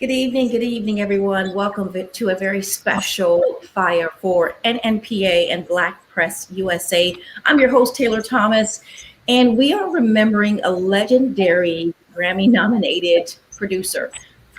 Good evening, everyone. Welcome to a very special Fire for NNPA and Black Press USA. I'm your host, Taylor Thomas, and we are remembering a legendary Grammy-nominated producer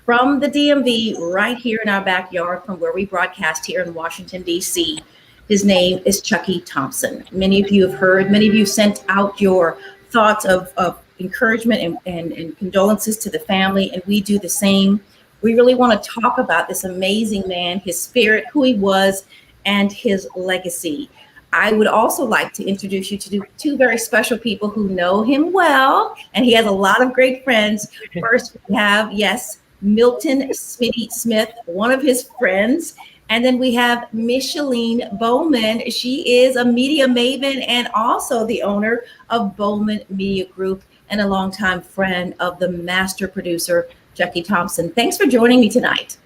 from the DMV right here in our backyard from where we broadcast here in Washington, D.C. His name is Chucky Thompson. Many of you have heard, many of you sent out your thoughts of encouragement and condolences to the family, and we do the same. We really want to talk about this amazing man, his spirit, who he was, and his legacy. I would also like to introduce you to two very special people who know him well, and he has a lot of great friends. First, we have, yes, Milton Smitty Smith, one of his friends. And then we have Micheline Bowman. She is a media maven and also the owner of Bowman Media Group and a longtime friend of the master producer, Chucky Thompson. Thanks for joining me tonight.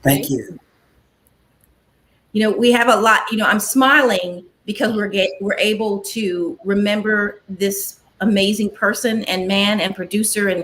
Thank you. You know, we have a lot, I'm smiling because we're able to remember this amazing person and man and producer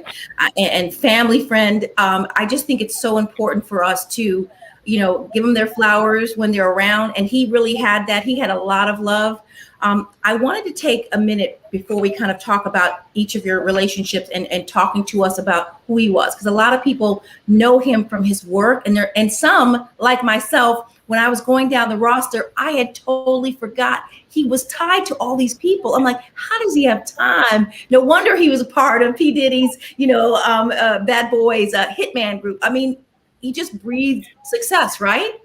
and family friend. I just think it's so important for us to, give them their flowers when they're around. And he really had that. He had a lot of love. I wanted to take a minute before we kind of talk about each of your relationships and talking to us about who he was, because a lot of people know him from his work, and some, like myself, when I was going down the roster, I had totally forgot he was tied to all these people. I'm like, how does he have time? No wonder he was a part of P. Diddy's, Bad Boys Hitman group. I mean, he just breathed success, right?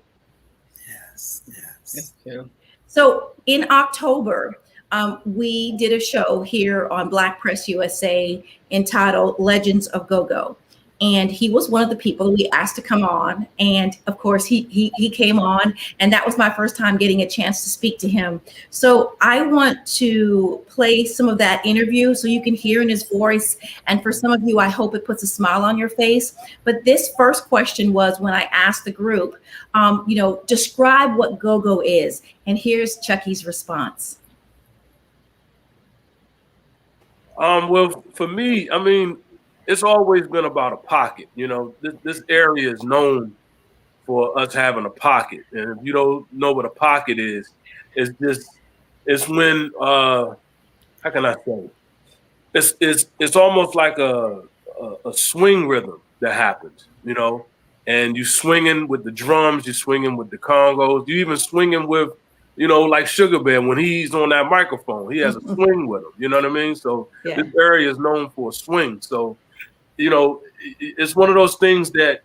Yes. Yeah. So in October, we did a show here on Black Press USA entitled Legends of Gogo. And he was one of the people we asked to come on. And of course, he came on. And that was my first time getting a chance to speak to him. So I want to play some of that interview so you can hear in his voice. And for some of you, I hope it puts a smile on your face. But this first question was when I asked the group, describe what Gogo is. And here's Chucky's response. Well, for me, it's always been about a pocket. This area is known for us having a pocket. And if you don't know what a pocket is, it's when, how can I say it? It's almost like a swing rhythm that happens, and you swinging with the drums, you swinging with the congos, you even swinging with, like Sugar Bear, when he's on that microphone, he has a swing with him, you know what I mean? So Yeah. This area is known for a swing. So, it's one of those things that,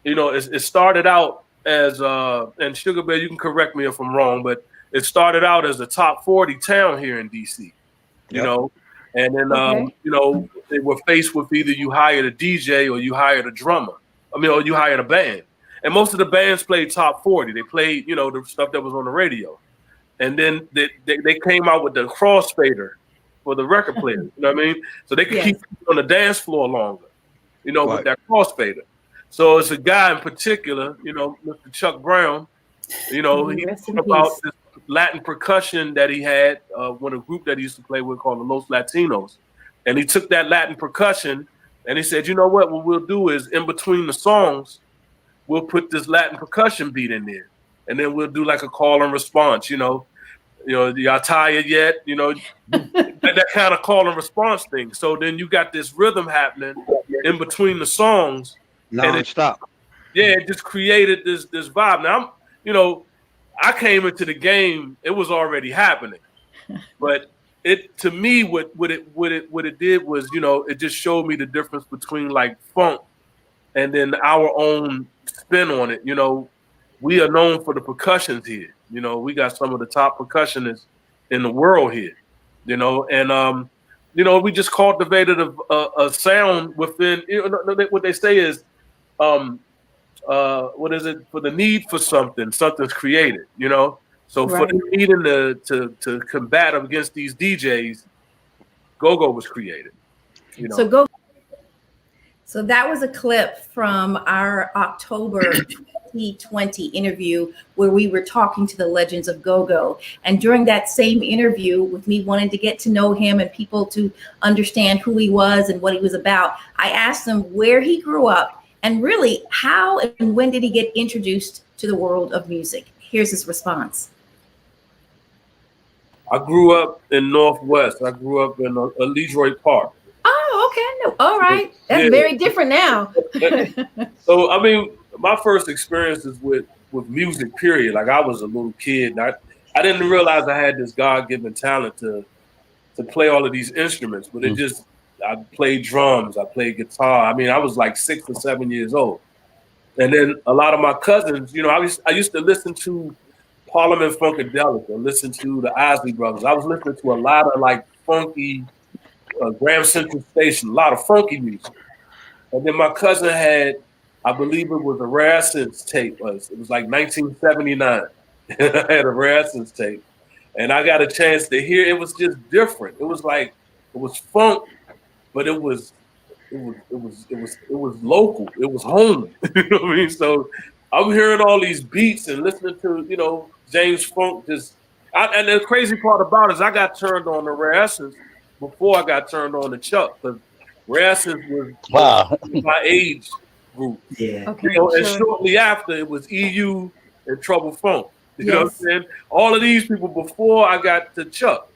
it started out as, and Sugar Bear, you can correct me if I'm wrong, but it started out as a top 40 town here in DC, and then, Okay. they were faced with either you hired a DJ or you hired a drummer, or you hired a band. And most of the bands played top 40. They played, the stuff that was on the radio. And then they came out with the crossfader for the record players, you know what I mean? So they could keep on the dance floor longer, with that crossfader. So it's a guy in particular, Mr. Chuck Brown, he talked about this Latin percussion that he had with a group that he used to play with called the Los Latinos. And he took that Latin percussion and he said, you know what we'll do is in between the songs, we'll put this Latin percussion beat in there. And then we'll do like a call and response, y'all tired yet? That kind of call and response thing. So then you got this rhythm happening in between the songs. Non-stop. It just created this vibe. Now I came into the game, it was already happening. But to me, what it did was, it just showed me the difference between like funk and then our own spin on it. We are known for the percussions here. We got some of the top percussionists in the world here. And we just cultivated a sound within. What they say is, what is it? For the need for something's created. So for the needing to combat against these DJs, Gogo was created. So that was a clip from our October 2020 interview where we were talking to the legends of Gogo. And during that same interview, with me wanting to get to know him and people to understand who he was and what he was about, I asked him where he grew up And really, how and when did he get introduced to the world of music? Here's his response. I grew up in Northwest. I grew up in Leroy Park. Oh, okay. No, all right. That's very different now. So, I mean, my first experiences with music, period. Like, I was a little kid. And I didn't realize I had this God-given talent to play all of these instruments, but I played drums, I played guitar. I mean, I was like 6 or 7 years old. And then a lot of my cousins, you know, I used to listen to Parliament Funkadelic or listen to the Isley Brothers. I was listening to a lot of like funky Graham Central Station, a lot of funky music. And then my cousin had, I believe it was a Rare Essence tape. It was like 1979. I had a Rare Essence tape. And I got a chance to hear. It was just different. It was like, it was funk, but it was local. It was home. You know what I mean? So I'm hearing all these beats and listening to, you know, James Funk. And the crazy part about it is I got turned on to Rare Essence before I got turned on to Chuck, because Rare Essence was my age group. Yeah. Okay, You know, sure. and shortly after it was EU and Trouble Funk. You know what I'm saying? All of these people before I got to Chuck.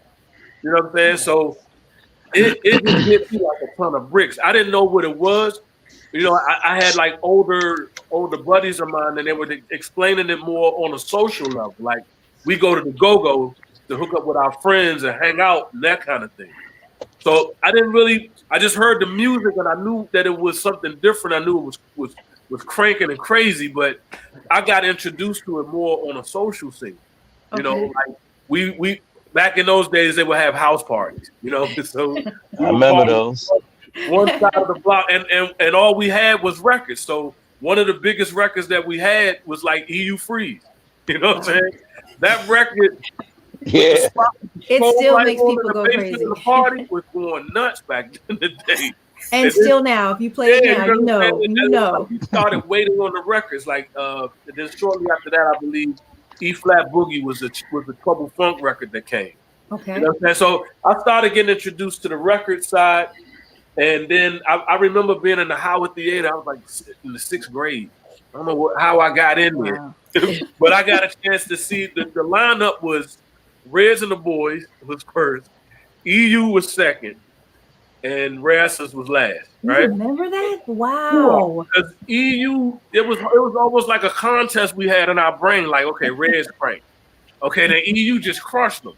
You know what I'm saying? So it just hit me like a ton of bricks. I didn't know what it was. You know, I had like older buddies of mine, and they were explaining it more on a social level. Like, we go to the Gogo to hook up with our friends and hang out and that kind of thing. So I just heard the music and I knew that it was something different. I knew it was cranking and crazy, but I got introduced to it more on a social scene. You know, like we back in those days, they would have house parties, you know. So I remember those. One side of the block, and all we had was records. So one of the biggest records that we had was like EU Freeze. You know what I'm saying? That record, Yeah, It still right makes on people in the go basement crazy. of the party was going nuts back in the day. And still now, if you play it now, you know. Like, we started waiting on the records. Like, then shortly after that, I believe E Flat Boogie was the Trouble Funk record that came. Okay. You know what I'm saying? So I started getting introduced to the record side, and then I remember being in the Howard Theater. I was like in the 6th grade. I don't know how I got in there, Wow. but I got a chance to see the lineup was Reds and the Boys was first, EU was second, and Rare Essence was last. Right? You remember that? Wow. Because EU, it was almost like a contest we had in our brain. Like, okay, Reds cranked. Okay, then EU just crushed them.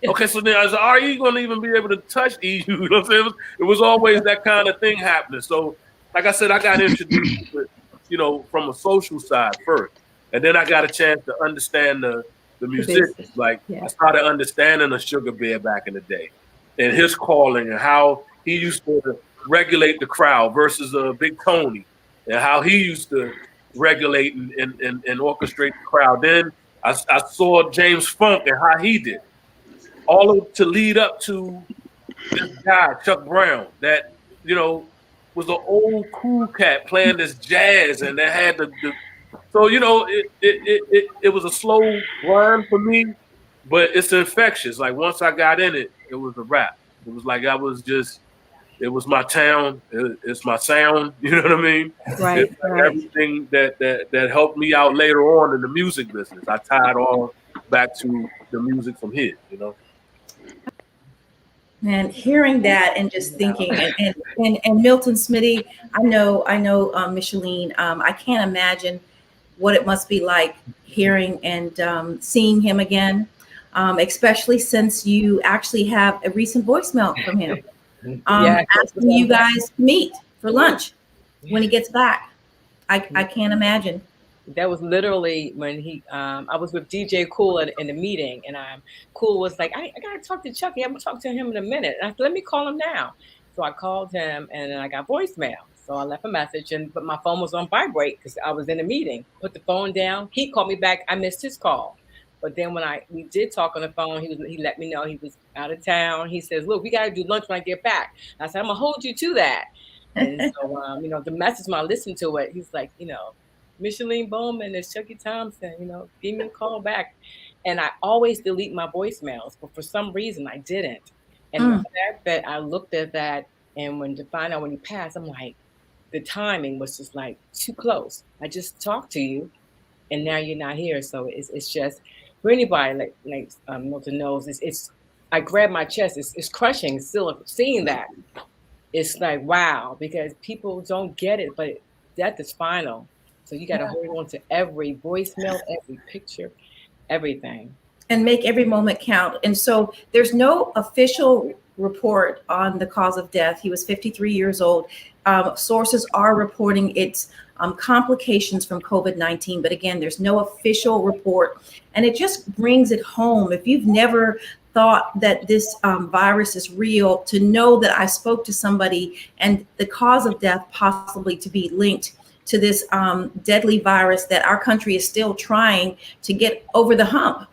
Okay, so then are you going to even be able to touch EU? You know what I'm saying? It was always that kind of thing happening. So, like I said, I got introduced to it, you know, from a social side first. And then I got a chance to understand the musicians. Like, I started understanding the Sugar Bear back in the day and his calling and how he used to regulate the crowd versus Big Tony and how he used to regulate and orchestrate the crowd. Then I saw James Funk and how he did. All to lead up to this guy, Chuck Brown, that, you know, was an old cool cat playing this jazz, and they had so, you know, it was a slow grind for me, but it's infectious. Like, once I got in it, it was a wrap. It was like it was my town. It's my sound. You know what I mean? Right. It's like everything that helped me out later on in the music business. I tied all back to the music from here, you know? And hearing that and just thinking, and Milton Smitty, I know, Micheline, I can't imagine what it must be like hearing and seeing him again, especially since you actually have a recent voicemail from him asking you guys to meet for lunch when he gets back. I can't imagine. That was literally when I was with DJ Cool in the meeting, and Cool was like, I gotta talk to Chucky. I'm gonna talk to him in a minute. And I said, let me call him now. So I called him, and then I got voicemail. So I left a message, but my phone was on vibrate because I was in a meeting. Put the phone down. He called me back. I missed his call. But then when we did talk on the phone, he let me know he was out of town. He says, look, we gotta do lunch when I get back. I said, I'm gonna hold you to that. And so, you know, the message when I listened to it, he's like, you know, Micheline Bowman, it's Chucky Thompson, you know, give me a call back. And I always delete my voicemails, but for some reason I didn't. And the fact that I looked at that and to find out when he passed, I'm like, the timing was just like too close. I just talked to you, and now you're not here. So it's just for anybody like Milton knows. It's I grab my chest. It's crushing. Still seeing that. It's like wow, because people don't get it, but death is final. So you got to hold on to every voicemail, every picture, everything. And make every moment count. And so there's no official report on the cause of death. He was 53 years old. Sources are reporting it's complications from COVID-19. But again, there's no official report. And it just brings it home. If you've never thought that this virus is real, to know that I spoke to somebody and the cause of death possibly to be linked to this deadly virus that our country is still trying to get over the hump.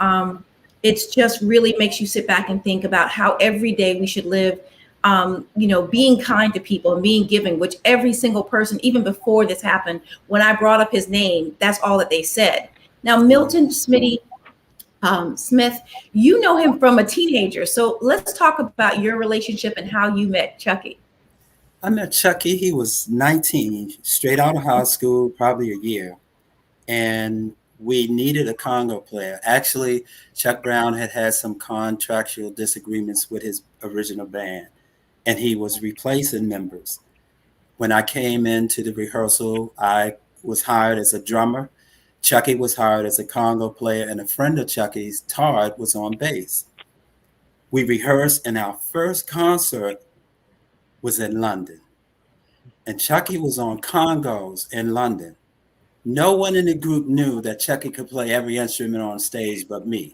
It's just really makes you sit back and think about how every day we should live, being kind to people and being giving, which every single person, even before this happened, when I brought up his name, that's all that they said. Now, Milton Smitty Smith, you know him from a teenager. So let's talk about your relationship and how you met Chucky. I met Chucky. He was 19, straight out of high school, probably a year. And we needed a conga player. Actually, Chuck Brown had some contractual disagreements with his original band, and he was replacing members. When I came into the rehearsal, I was hired as a drummer. Chucky was hired as a conga player, and a friend of Chucky's, Thurs, was on bass. We rehearsed, and our first concert was in London. And Chucky was on congos in London. No one in the group knew that Chucky could play every instrument on stage but me.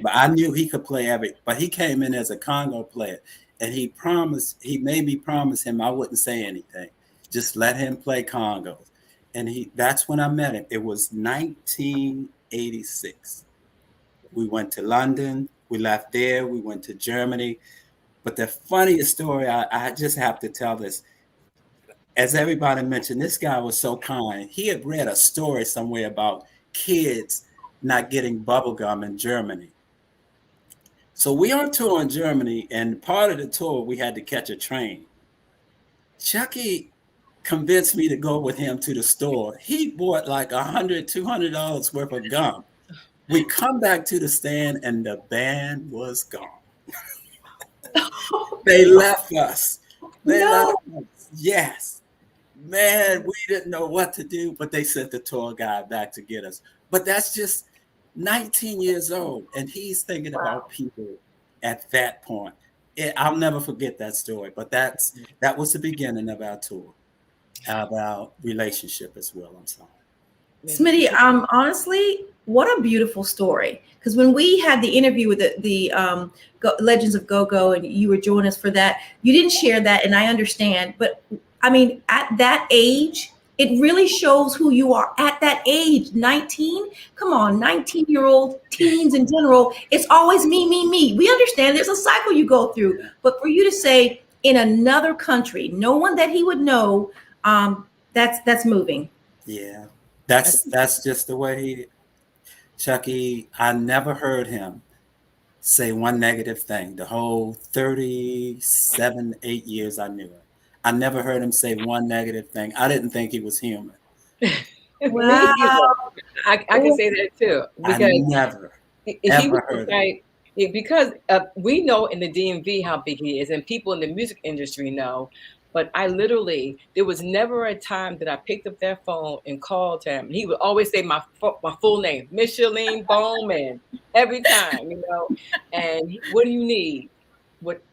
But I knew he could play but he came in as a congo player, and he made me promise him I wouldn't say anything. Just let him play congos. And that's when I met him. It was 1986. We went to London, we left there, we went to Germany. But the funniest story, I just have to tell this. As everybody mentioned, this guy was so kind. He had read a story somewhere about kids not getting bubble gum in Germany. So we on tour in Germany, and part of the tour, we had to catch a train. Chucky convinced me to go with him to the store. He bought like $100, $200 worth of gum. We come back to the stand, and the band was gone. They left us. Left us. Yes. Man, we didn't know what to do, but they sent the tour guide back to get us. But that's just 19 years old, and he's thinking about people at that point. I'll never forget that story, but that was the beginning of our tour, of our relationship as well. I'm sorry. Smitty, honestly, what a beautiful story. Because when we had the interview with the Legends of Gogo, and you were joining us for that, you didn't share that, and I understand. But I mean, at that age, it really shows who you are at that age. 19, come on, 19-year-old teens in general, it's always me, me, me. We understand there's a cycle you go through, but for you to say in another country, no one that he would know, that's moving. Yeah, that's just the way Chucky, I never heard him say one negative thing. The whole 37, 8 years I knew him. I never heard him say one negative thing. I didn't think he was human. Wow. I can say that too. Because I never, ever heard him. Because we know in the DMV how big he is, and people in the music industry know. But there was never a time that I picked up their phone and called him. He would always say my full name, Micheline Bowman, every time, And what do you need?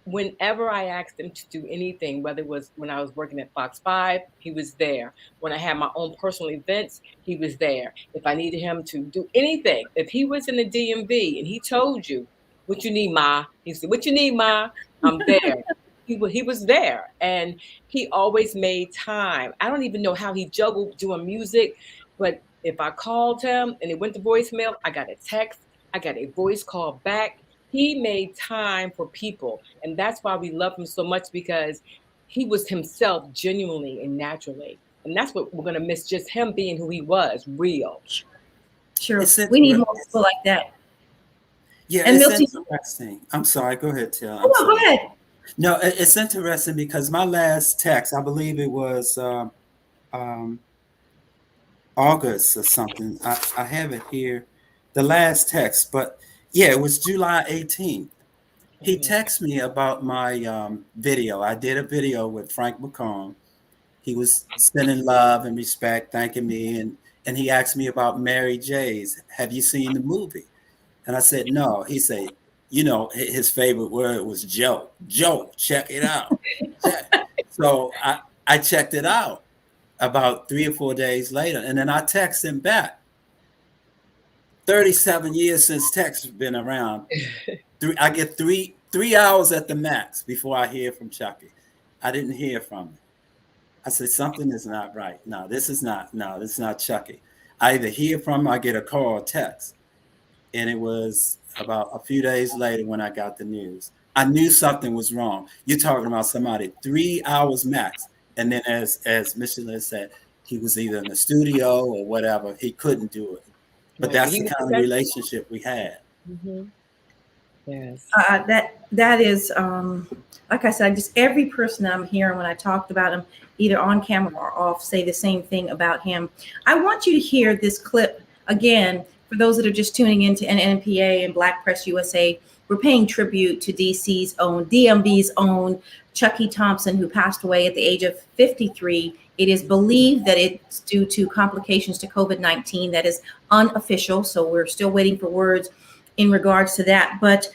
Whenever I asked him to do anything, whether it was when I was working at Fox 5, he was there. When I had my own personal events, he was there. If I needed him to do anything, if he was in the DMV and he told you, what you need, Ma? He said, what you need, Ma? I'm there. He was there, and he always made time. I don't even know how he juggled doing music, but if I called him and it went to voicemail, I got a text, I got a voice call back. He made time for people, and that's why we love him so much, because he was himself genuinely and naturally, and that's what we're gonna miss, just him being who he was, real. Sure, we need more people like that. Yeah, and it's interesting. I'm sorry, go ahead, Till. Oh, no, go ahead. No, it's interesting because my last text, I believe it was August or something. I have it here, the last text, but yeah, it was July 18th. He texted me about my video. I did a video with Frank McComb. He was sending love and respect, thanking me, and he asked me about Mary J's. Have you seen the movie? And I said, no. He said, his favorite word was Joe. Joe, check it out. So I checked it out about 3 or 4 days later, and then I text him back. 37 years since text has been around. I get three hours at the max before I hear from Chucky. I didn't hear from him. I said, something is not right. No, this is not Chucky. I either hear from him, I get a call or text. And it was about a few days later when I got the news. I knew something was wrong. You're talking about somebody 3 hours max. And then as Michelin said, he was either in the studio or whatever. He couldn't do it. But that's the kind of relationship we had. Mm-hmm. Yes. That is, like I said, just every person I'm hearing when I talked about him, either on camera or off, say the same thing about him. I want you to hear this clip again. For those that are just tuning into NNPA and Black Press USA, we're paying tribute to DMV's own Chucky Thompson, who passed away at the age of 53. It is believed that it's due to complications to COVID-19. That is unofficial, so we're still waiting for words in regards to that. But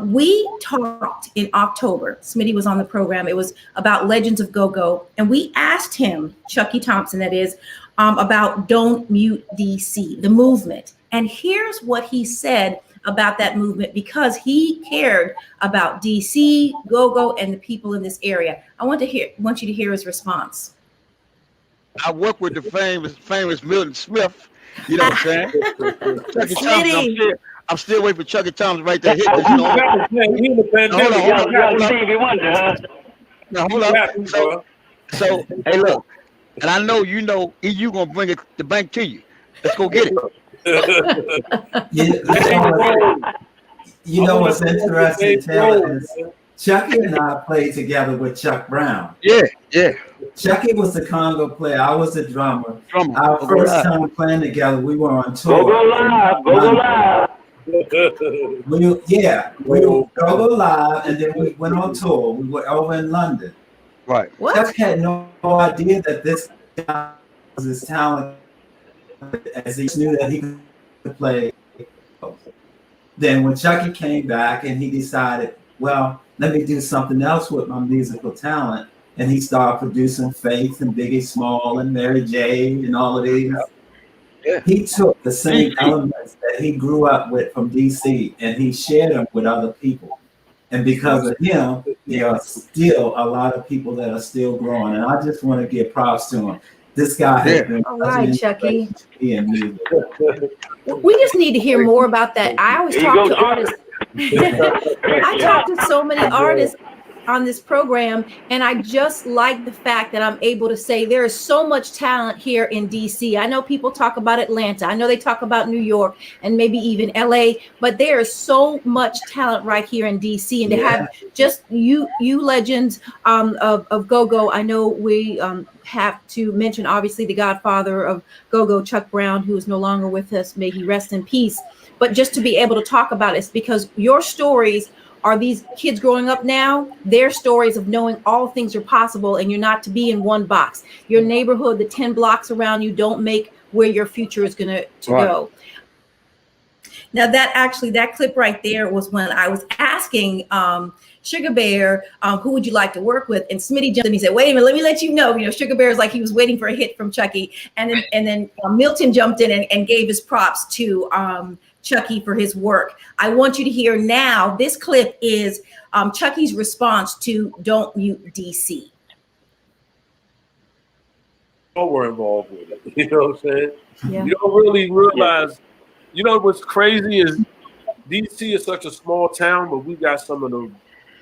we talked in October. Smitty was on the program. It was about Legends of Gogo, and we asked him, Chucky Thompson, that is, about Don't Mute DC, the movement. And here's what he said about that movement, because he cared about DC, Gogo, and the people in this area. I want you to hear his response. I work with the famous Milton Smith. You know what I'm saying? Chucky Thompson. I'm still waiting for Chucky Thompson right there. Hold on. So, hey, look. And I know you gonna bring the bank to you. Let's go get it. You know what's interesting, Taylor, is Chucky and I played together with Chuck Brown. Yeah. Chucky was the Congo player. I was the drummer. Our first time playing together, we were on tour. Go live. We would go live, and then we went on tour. We were over in London. Right. Chuck had no idea that this guy was his talent, as he knew that he could play. Then when Chucky came back and he decided, well, let me do something else with my musical talent, and he started producing Faith and Biggie Small and Mary J and all of these. Yeah. He took the same elements that he grew up with from DC and he shared them with other people. And because of him, there are still a lot of people that are still growing. And I just want to give props to him. This guy has been all right, Chucky. We just need to hear more about that. I always talk to artists. I talk to so many artists on this program, and I just like the fact that I'm able to say there is so much talent here in DC. I know people talk about Atlanta. I know they talk about New York and maybe even LA, but there is so much talent right here in DC. And to have just you legends of Gogo. I know we have to mention obviously the godfather of Gogo, Chuck Brown, who is no longer with us. May he rest in peace. But just to be able to talk about it, because your stories are these kids growing up now, their stories of knowing all things are possible and you're not to be in one box. Your neighborhood, the 10 blocks around you don't make where your future is going to go. Now that clip right there was when I was asking Sugar Bear, who would you like to work with? And Smitty jumped in. He said, wait a minute, let me let you know. Sugar Bear is like he was waiting for a hit from Chucky. And then Milton jumped in and gave his props to Chucky for his work. I want you to hear now. This clip is Chucky's response to Don't Mute DC. Oh, we're involved with it. You know what I'm saying? Yeah. You don't really realize. You know what's crazy is DC is such a small town, but we got some of the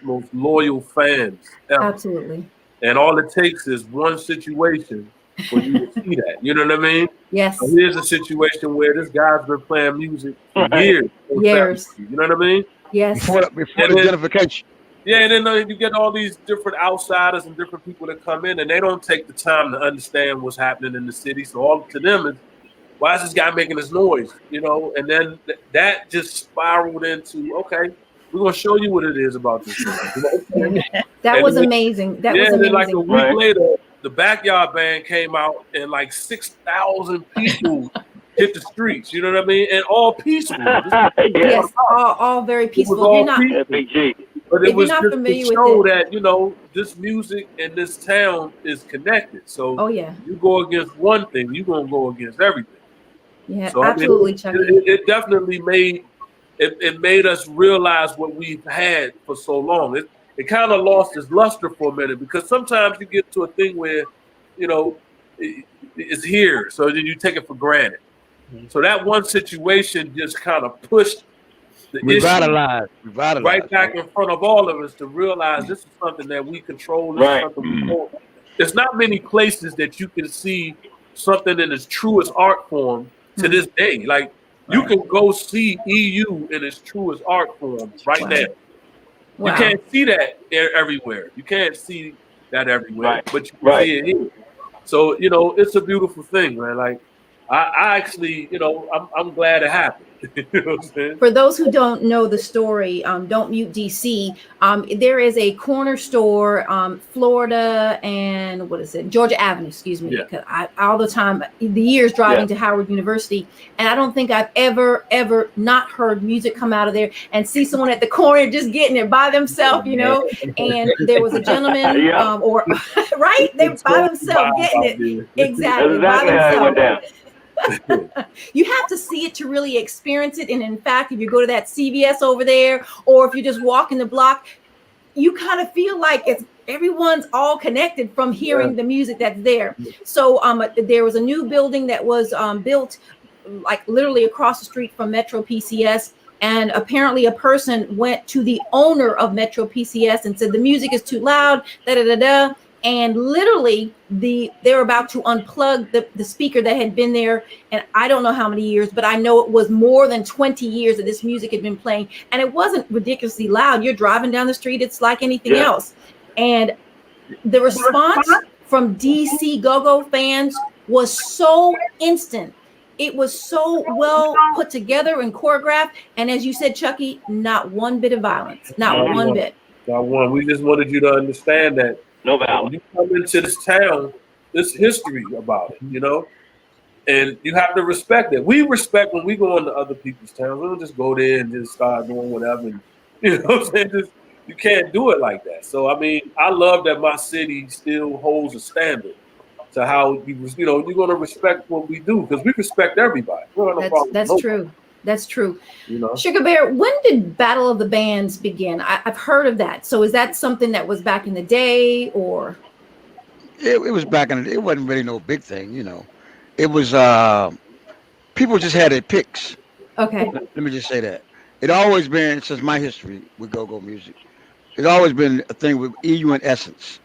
most loyal fans ever. Absolutely. And all it takes is one situation for you to see that. You know what I mean? Yes. So here's a situation where this guy's been playing music for years. Years. You know what I mean? Yes. Before the identification. Yeah, and then you get all these different outsiders and different people that come in, and they don't take the time to understand what's happening in the city. So all to them is, why is this guy making this noise? You know, and then that just spiraled into, okay, we're gonna show you what it is about this thing. You know? That was amazing. That was amazing. Then like a week later, the Backyard Band came out, and like 6,000 people hit the streets. You know what I mean? And all peaceful. Yes, all very peaceful. All You're not, but it was just familiar to show with that, you know, this music and this town is connected. So you go against one thing, you're gonna go against everything. Yeah, so, absolutely, Chucky. It definitely made made us realize what we've had for so long. It kind of lost its luster for a minute, because sometimes you get to a thing where, you know, it's here, so then you take it for granted. So that one situation just kind of pushed the revitalized right back in front of all of us to realize this is something that we control. This is something we control. There's not many places that you can see something in its truest art form to this day. Like, you can go see EU in its truest art form right now. You can't see that everywhere. You can't see that everywhere, but you can see it here. So, you know, it's a beautiful thing, man. Like, I actually, you know, I'm glad it happened. You know what I'm saying? For those who don't know the story, Don't Mute DC, there is a corner store, Florida and Georgia Avenue, excuse me, because I all the time, the years driving to Howard University, and I don't think I've ever not heard music come out of there and see someone at the corner just getting it by themselves, you know. And there was a gentleman, or right, they by themselves getting it exactly by themselves. You have to see it to really experience it. And in fact, if you go to that CVS over there, or if you just walk in the block, you kind of feel like everyone's all connected from hearing the music that's there. So there was a new building that was built like literally across the street from Metro PCS. And apparently a person went to the owner of Metro PCS and said, the music is too loud, da-da-da-da. And literally they're about to unplug the speaker that had been there. And I don't know how many years, but I know it was more than 20 years that this music had been playing. And it wasn't ridiculously loud. You're driving down the street, it's like anything else. And the response from DC Gogo fans was so instant. It was so well put together and choreographed. And as you said, Chucky, not one bit of violence, not one bit. Not one. We just wanted you to understand that. No violence. When you come into this town, there's history about it, you know, and you have to respect it. We respect when we go into other people's towns. We don't just go there and just start doing whatever. And, you know what I'm saying? You can't do it like that. So, I mean, I love that my city still holds a standard to how you're going to respect what we do, because we respect everybody. That's true. That's true. You know? Sugar Bear, when did Battle of the Bands begin? I've heard of that. So is that something that was back in the day, or? It was back in the day. It wasn't really no big thing, you know. It was, people just had their picks. Okay. Let me just say that. It always been, since my history with go-go music, it's always been a thing with EU and Essence.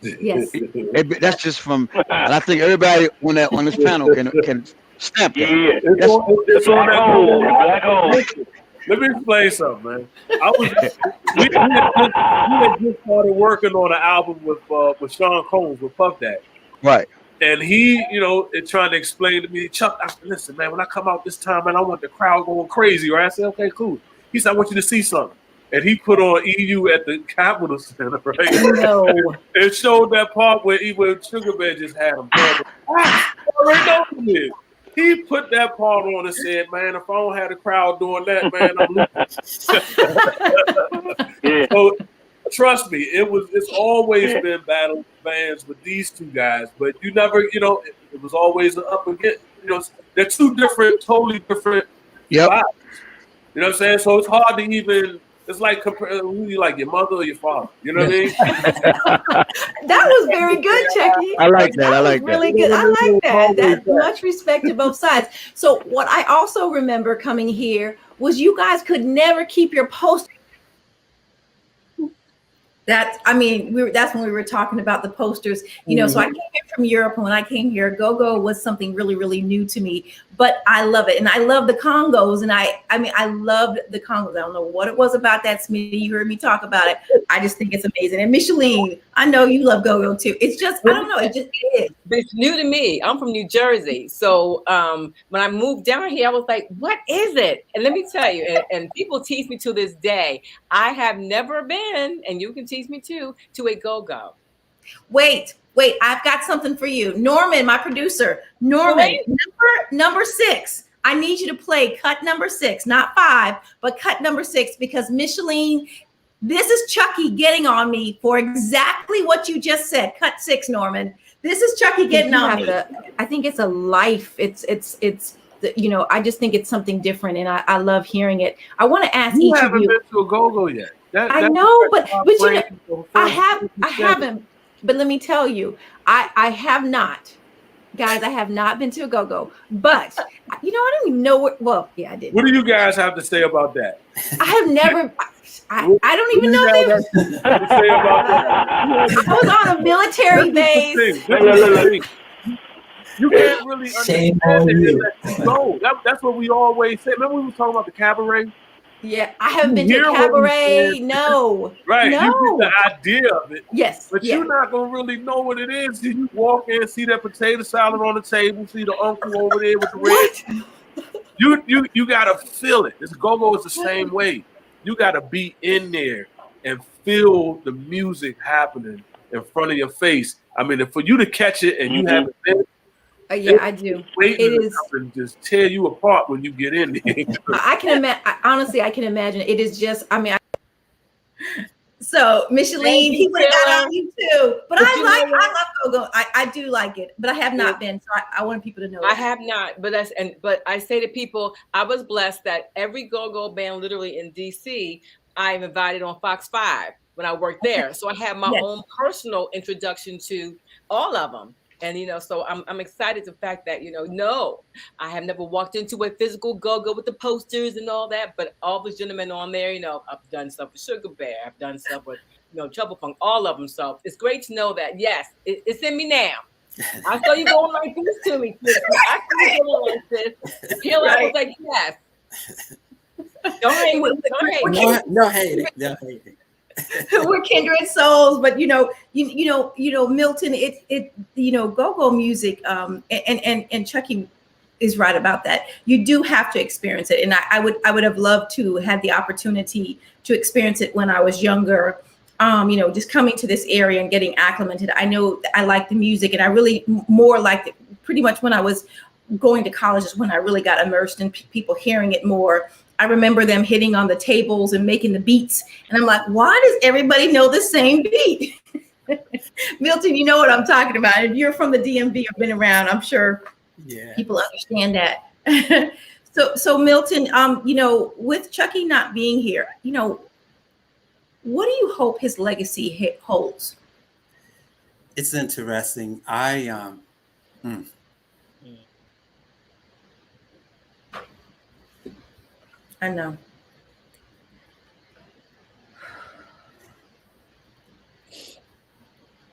Yes. That's just from, and I think everybody on this panel can stamp that. Yeah. It's on that Black hole. Let me explain something, man. We had just started working on an album with Sean Combs with Puff Daddy. Right. And he, you know, trying to explain to me, Chuck, listen, man, when I come out this time, man, I want the crowd going crazy, right? I said, okay, cool. He said, I want you to see something. And he put on EU at the Capitol Center, right? No. It showed that part where Sugar Bear just had him. I already know he did. He put that part on and said, man, if I don't have the crowd doing that, man, I'm losing. So trust me, it's always been battle bands with these two guys, but you never, you know, it was always an up and get, you know, they're two different, totally different vibes. You know what I'm saying? So it's hard to even, it's like who you like, your mother or your father? You know what I mean? That was very good, Chucky. I like that. I like that. Really good. I like that. That much respect to both sides. So what I also remember coming here was you guys could never keep your post. That's, I mean, that's when we were talking about the posters, you know. So I came here from Europe, and when I came here, Gogo was something really, really new to me. But I love it, and I love the Congos, and I mean, I loved the Congos. I don't know what it was about that, Smitty. You heard me talk about it. I just think it's amazing. And Micheline, I know you love Gogo too. It's just, I don't know, it just is. It's new to me. I'm from New Jersey, so when I moved down here, I was like, "What is it?" And let me tell you, and people tease me to this day. I have never been, and you can tease me too, to a go-go. Wait, I've got something for you. Norman, my producer. Norman, number 6. I need you to play cut number 6, not 5, but cut number 6, because Micheline, this is Chucky getting on me for exactly what you just said. Cut 6, Norman. This is Chucky getting on me. I think it's a life. It's you know, I just think it's something different, and I love hearing it. I want to ask each of you. You haven't been to a go-go yet. I know, but you know, I haven't. But let me tell you, I have not, guys. I have not been to a go-go. But you know, I don't even know what. Well, yeah, I did. What do you guys have to say about that? I have never. I don't even know. I was on a military base. You can't really understand it unless you go. That's what we always say. Remember we were talking about the cabaret? Yeah, I haven't been to a cabaret. No. Right. No. You get the idea of it. Yes. But you're not going to really know what it is. You walk in, see that potato salad on the table, see the uncle over there with the red. You got to feel it. This go-go is the same way. You got to be in there and feel the music happening in front of your face. I mean, for you to catch it and you haven't been, yeah, I do. It is just tear you apart when you get in there. I can imagine. Honestly, I can imagine. It is just. I mean, so Micheline, he would have got on you too. But I love go-go. I do like it, but I have not been. So I want people to know. I have not, but I say to people, I was blessed that every go-go band, literally in DC, I'm invited on Fox 5 when I worked there. So I have my own personal introduction to all of them. And, you know, so I'm excited the fact that, you know, no, I have never walked into a physical go-go with the posters and all that, but all the gentlemen on there, you know, I've done stuff with Sugar Bear. I've done stuff with, you know, Trouble Funk, all of them. So it's great to know that, yes, it's in me now. I saw you going like this to me. I saw you going like this. Hill, I was like, yes. Don't hate me. No hating. We're kindred souls, but you know, Milton, it you know, go-go music, and Chucky is right about that. You do have to experience it, and I would have loved to have the opportunity to experience it when I was younger. You know, just coming to this area and getting acclimated. I know I like the music, and I really more liked it pretty much when I was going to college is when I really got immersed in people hearing it more. I remember them hitting on the tables and making the beats. And I'm like, why does everybody know the same beat? Milton, you know what I'm talking about. If you're from the DMV or been around, I'm sure people understand that. So Milton, you know, with Chucky not being here, you know, what do you hope his legacy holds? It's interesting. I know.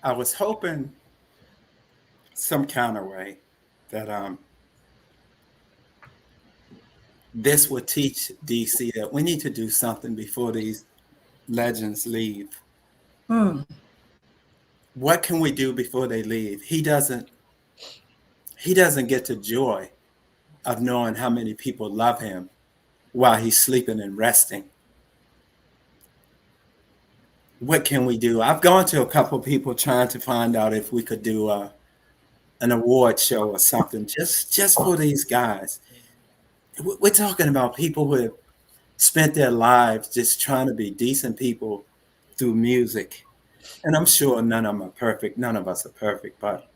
I was hoping some kind of way that this would teach DC that we need to do something before these legends leave. What can we do before they leave? He doesn't get the joy of knowing how many people love him while he's sleeping and resting. What can we do? I've gone to a couple of people trying to find out if we could do an award show or something just for these guys. We're talking about people who have spent their lives just trying to be decent people through music. And I'm sure none of them are perfect. None of us are perfect, but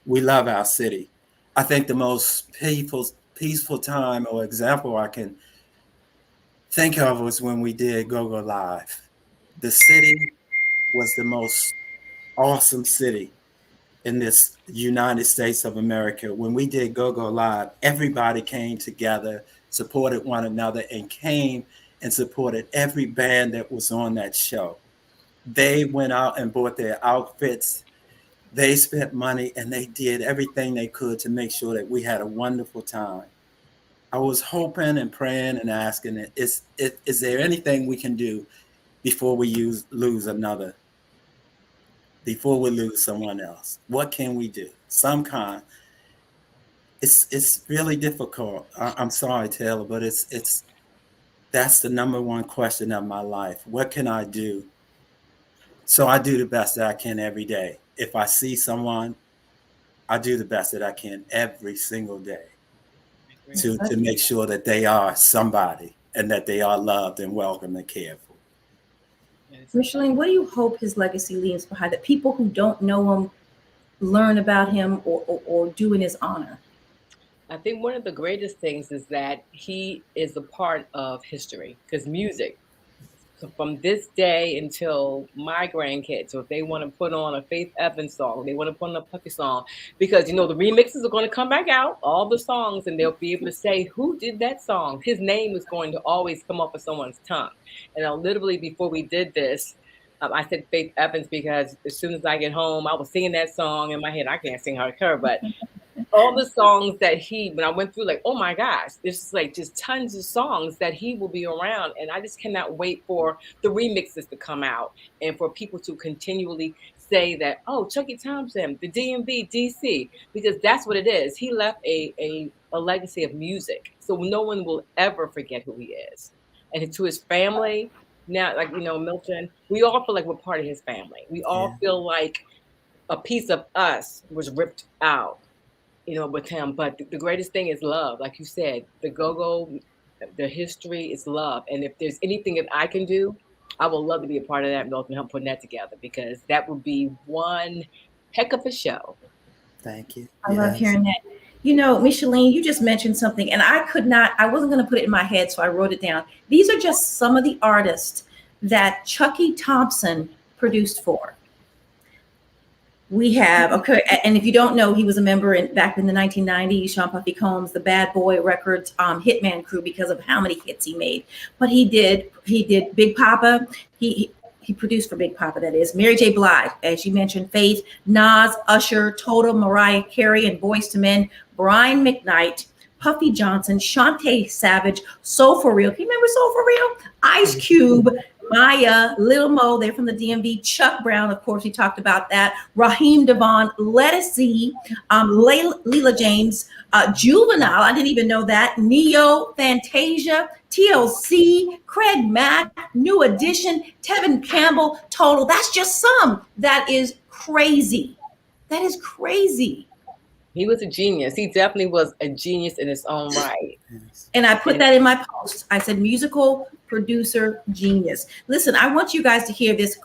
we love our city. I think the most peaceful time or example I can think of was when we did Gogo Live. The city was the most awesome city in this United States of America. When we did Gogo Live, everybody came together, supported one another, and came and supported every band that was on that show. They went out and bought their outfits. They spent money and they did everything they could to make sure that we had a wonderful time. I was hoping and praying and asking, is there anything we can do before we lose another, before we lose someone else? What can we do? Some kind. It's really difficult. I'm sorry, Taylor, but that's the number one question of my life. What can I do? So I do the best that I can every day. If I see someone, I do the best that I can every single day to make sure that they are somebody and that they are loved and welcomed and cared for. Micheline, what do you hope his legacy leaves behind, that people who don't know him learn about him or do in his honor? I think one of the greatest things is that he is a part of history, because music, so from this day until my grandkids, so if they want to put on a Faith Evans song, they want to put on a Puppy song, because, you know, the remixes are going to come back out, all the songs, and they'll be able to say, who did that song? His name is going to always come off of someone's tongue. And literally before we did this, I said Faith Evans because as soon as I get home, I was singing that song in my head. I can't sing like her, but all the songs that when I went through, like, oh my gosh, there's like just tons of songs that he will be around. And I just cannot wait for the remixes to come out and for people to continually say that, oh, Chucky Thompson, the DMV, DC, because that's what it is. He left a legacy of music. So no one will ever forget who he is. And to his family, now, like, you know, Milton, we all feel like we're part of his family. We all feel like a piece of us was ripped out, you know, with him. But the greatest thing is love. Like you said, the Gogo, the history is love. And if there's anything that I can do, I would love to be a part of that, Milton, help putting that together, because that would be one heck of a show. Thank you. I love hearing that. You know, Micheline, you just mentioned something, and I wasn't going to put it in my head, so I wrote it down. These are just some of the artists that Chucky Thompson produced for. We have, okay, and if you don't know, he was a member back in the 1990s, Sean Puffy Combs, the Bad Boy Records Hitman crew, because of how many hits he made. But he did Big Papa. He produced for Big Papa, that is. Mary J. Blige, as you mentioned, Faith, Nas, Usher, Total, Mariah Carey, and Boyz II Men, Brian McKnight, Puffy Johnson, Shantae Savage, Soul For Real. Can you remember Soul For Real? Ice Cube, Maya, Lil Mo, they're from the DMV, Chuck Brown, of course, we talked about that, Raheem Devon, Lettucey, Leela James, Juvenile, I didn't even know that, Neo, Fantasia, TLC, Craig Mack, New Edition, Tevin Campbell, Total. That's just some. That is crazy. That is crazy. He was a genius. He definitely was a genius in his own right. And I put that in my post. I said musical producer genius. Listen, I want you guys to hear this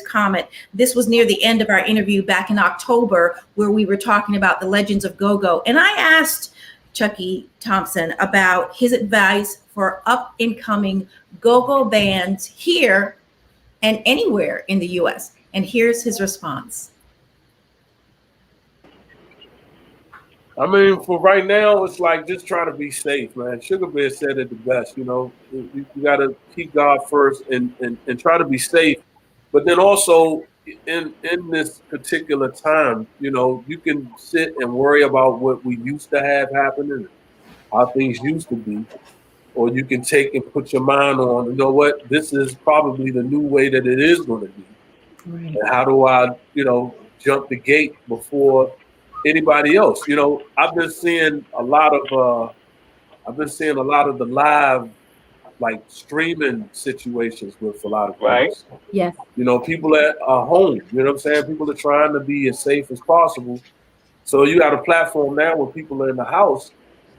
comment. This was near the end of our interview back in October, where we were talking about the legends of Gogo. And I asked Chucky Thompson about his advice for up and coming Gogo bands here and anywhere in the US. And here's his response. I mean, for right now, it's like just try to be safe, man. Sugar Bear said it the best, you know. You got to keep God first and try to be safe. But then also in this particular time, you know, you can sit and worry about what we used to have happening, how things used to be. Or you can take and put your mind on, you know what, this is probably the new way that it is going to be. Right. And how do I, you know, jump the gate before anybody else? You know, I've been seeing a lot of the live, like, streaming situations with a lot of people. Right. Yes. You know, people at home, you know what I'm saying? People are trying to be as safe as possible. So you got a platform now where people are in the house.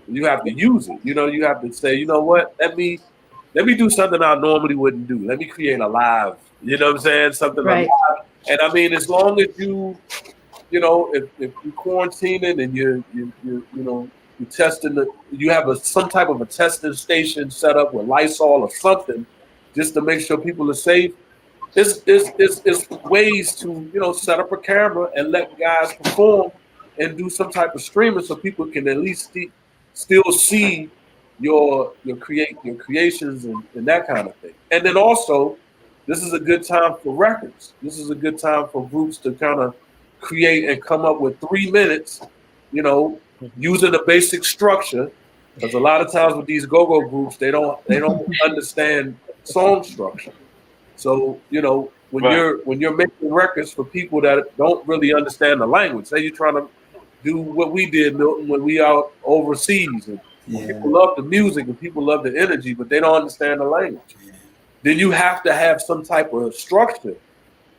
You have to use it. You know, you have to say, you know what, let me do something I normally wouldn't do. Let me create a live, you know what I'm saying? Something right. Live. And I mean, as long as you know, if you're quarantining and you're testing you have some type of a testing station set up with Lysol or something, just to make sure people are safe. It's ways to, you know, set up a camera and let guys perform and do some type of streaming so people can at least still see your creations and that kind of thing. And then also, this is a good time for records. This is a good time for groups to kind of create and come up with 3 minutes, using the basic structure. Because a lot of times with these go-go groups, they don't understand song structure. So, when you're making records for people that don't really understand the language, say you're trying to do what we did, Milton, when we out overseas, and people love the music and people love the energy, but they don't understand the language. Then you have to have some type of structure.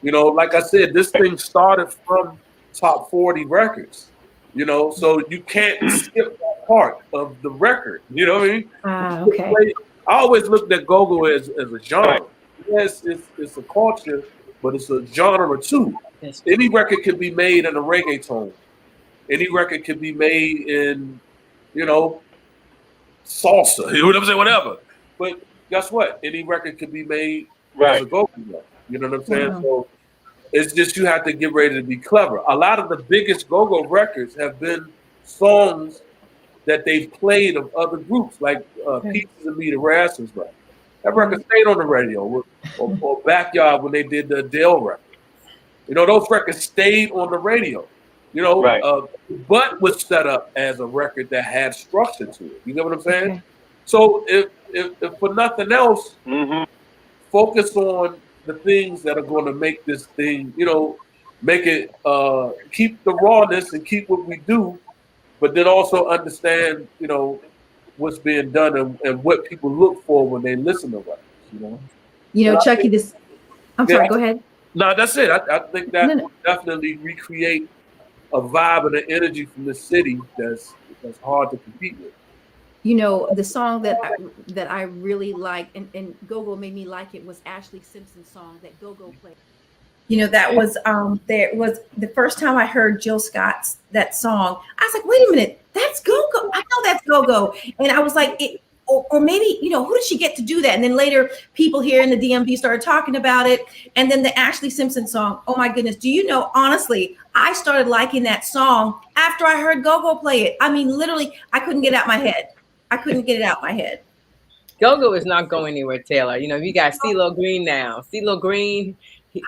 Like I said, this thing started from top 40 records, so you can't skip that part of the record. You know what I mean? Okay. I always looked at go-go as a genre. Yes, it's a culture, but it's a genre too. Any record can be made in a reggaeton. Any record can be made in, salsa. You know what I'm saying? Whatever. But guess what? Any record can be made as a go-go record. You know what I'm saying? So it's just you have to get ready to be clever. A lot of the biggest go-go records have been songs that they've played of other groups, like Pieces of Me, the Rascals record. That record stayed on the radio, or Backyard when they did the Adele record. Those records stayed on the radio. But was set up as a record that had structure to it. You get what I'm saying? Okay. So if for nothing else, focus on the things that are going to make this thing, make it keep the rawness and keep what we do, but then also understand, what's being done and what people look for when they listen to records. Chucky, I'm sorry, go ahead. No, that's it. I think that will definitely recreate a vibe and an energy from the city that's hard to compete with. The song that I really liked and Gogo made me like it was Ashley Simpson's song that Gogo played. That was there was the first time I heard Jill Scott's that song. I was like, wait a minute, that's Gogo. I know that's Gogo. And I was like, or maybe, who did she get to do that? And then later people here in the DMV started talking about it. And then the Ashley Simpson song, oh my goodness. Do you know, honestly, I started liking that song after I heard Gogo play it. I mean, literally, I couldn't get it out my head. Gogo is not going anywhere, Taylor. You got CeeLo Green now. CeeLo Green,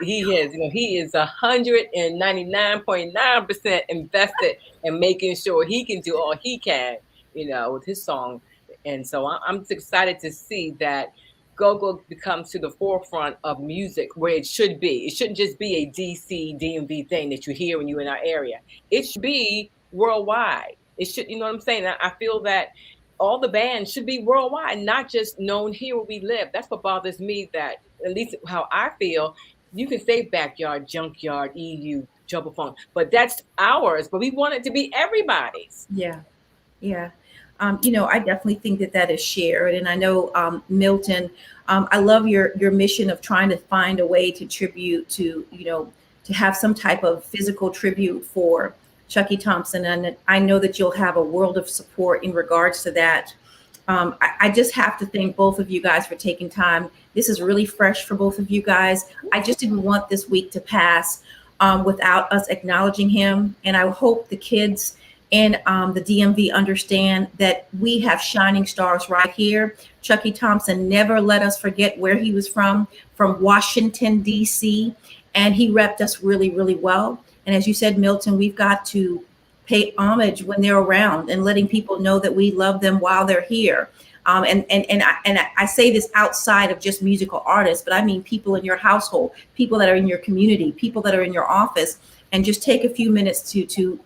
he is 199.9% invested in making sure he can do all he can, with his song. And so I'm excited to see that Gogo becomes to the forefront of music where it should be. It shouldn't just be a DC, DMV thing that you hear when you're in our area. It should be worldwide. It should, you know what I'm saying? I feel that all the bands should be worldwide, not just known here where we live. That's what bothers me, that at least how I feel, you can say Backyard, Junkyard, EU, Jumble Phone, but that's ours, but we want it to be everybody's. Yeah. I definitely think that is shared. And I know, Milton, I love your mission of trying to find a way to tribute to, to have some type of physical tribute for Chucky Thompson. And I know that you'll have a world of support in regards to that. I just have to thank both of you guys for taking time. This is really fresh for both of you guys. I just didn't want this week to pass without us acknowledging him. And I hope the kids and the DMV understand that we have shining stars right here. Chucky Thompson never let us forget where he was from Washington, D.C., and he repped us really, really well. And as you said, Milton, we've got to pay homage when they're around and letting people know that we love them while they're here. And I say this outside of just musical artists, but I mean people in your household, people that are in your community, people that are in your office, and just take a few minutes to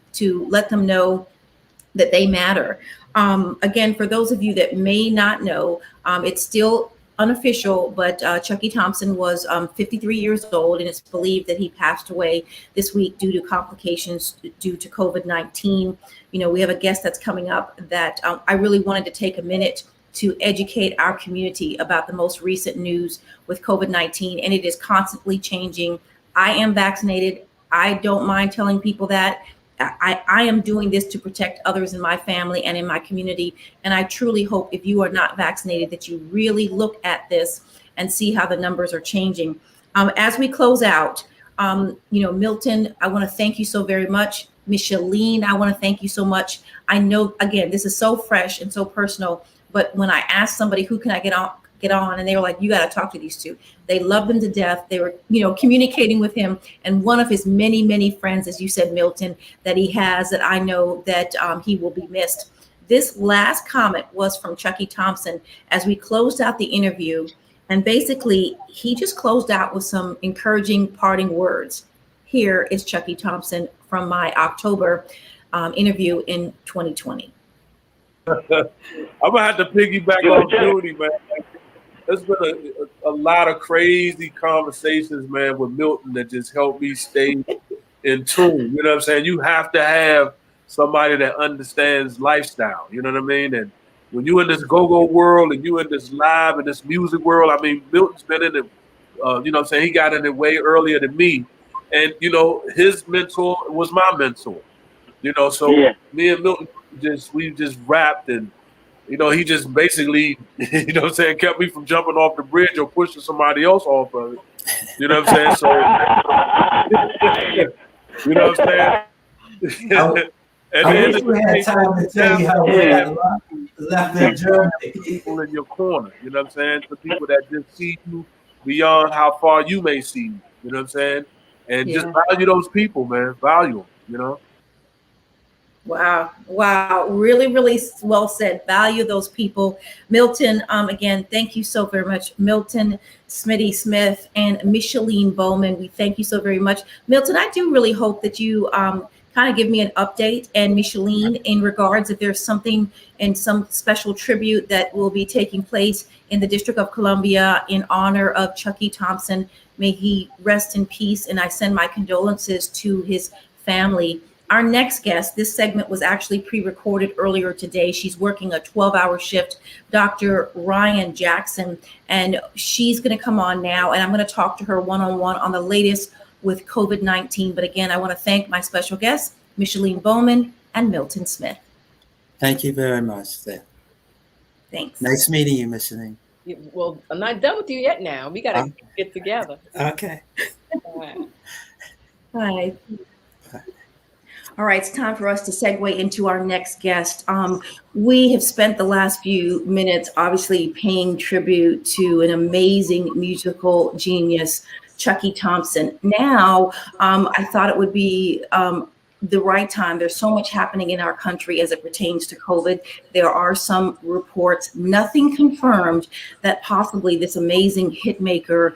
let them know that they matter. Again, for those of you that may not know, it's still unofficial, but Chucky Thompson was 53 years old, and it's believed that he passed away this week due to complications due to COVID-19. We have a guest that's coming up that I really wanted to take a minute to educate our community about the most recent news with COVID-19, and it is constantly changing. I am vaccinated. I don't mind telling people that. I am doing this to protect others in my family and in my community. And I truly hope if you are not vaccinated that you really look at this and see how the numbers are changing. As we close out, Milton, I want to thank you so very much. Micheline, I want to thank you so much. I know, again, this is so fresh and so personal, but when I ask somebody who can I get get on, and they were like, you got to talk to these two. They loved him to death. They were, communicating with him, and one of his many, many friends, as you said, Milton, that he has, that I know that he will be missed. This last comment was from Chucky Thompson as we closed out the interview, and basically he just closed out with some encouraging parting words. Here is Chucky Thompson from my October interview in 2020. I'm gonna have to piggyback on Judy, man. There's been a lot of crazy conversations, man, with Milton that just helped me stay in tune. You know what I'm saying? You have to have somebody that understands lifestyle. You know what I mean? And when you in this go-go world and you in this live and this music world, I mean, Milton's been in it. You know what I'm saying? He got in it way earlier than me, and his mentor was my mentor. So me and Milton we just rapped, and he just basically kept me from jumping off the bridge or pushing somebody else off of it. You know what I'm saying? So you know what I'm saying? I wish we had time to tell you how we left in Germany. People in your corner, you know what I'm saying? The people that just see you beyond how far you may see you. You know what I'm saying? And just value those people, man. Value them. Wow. Really, really well said. Value those people. Milton, again, thank you so very much. Milton Smitty Smith and Micheline Bowman, we thank you so very much. Milton, I do really hope that you kind of give me an update, and Micheline, in regards if there's something and some special tribute that will be taking place in the District of Columbia in honor of Chucky Thompson. May he rest in peace, and I send my condolences to his family. Our next guest, this segment was actually pre-recorded earlier today. She's working a 12-hour shift, Dr. Ryan Jackson, and she's going to come on now, and I'm going to talk to her one-on-one on the latest with COVID-19. But again, I want to thank my special guests, Micheline Bowman and Milton Smith. Thank you very much, Steph. Thanks. Nice meeting you, Micheline. Well, I'm not done with you yet now. We got to get together. Okay. All right. Hi. All right, it's time for us to segue into our next guest. We have spent the last few minutes obviously paying tribute to an amazing musical genius, Chucky Thompson. Now, I thought it would be the right time. There's so much happening in our country as it pertains to COVID. There are some reports, nothing confirmed, that possibly this amazing hit maker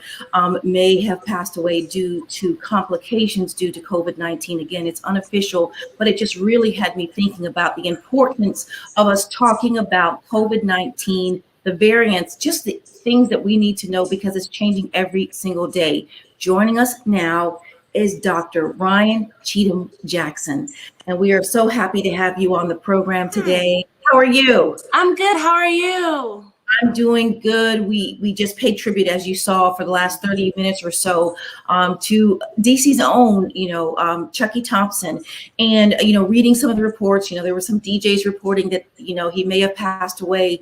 may have passed away due to complications due to COVID-19. Again, it's unofficial, but it just really had me thinking about the importance of us talking about COVID-19, the variants, just the things that we need to know, because it's changing every single day. Joining us now is Dr. Ryan Cheatham Jackson, and we are so happy to have you on the program today. How are you? I'm good. How are you? I'm doing good. We just paid tribute, as you saw, for the last 30 minutes or so, to DC's own, Chucky Thompson. And, reading some of the reports, there were some DJs reporting that, he may have passed away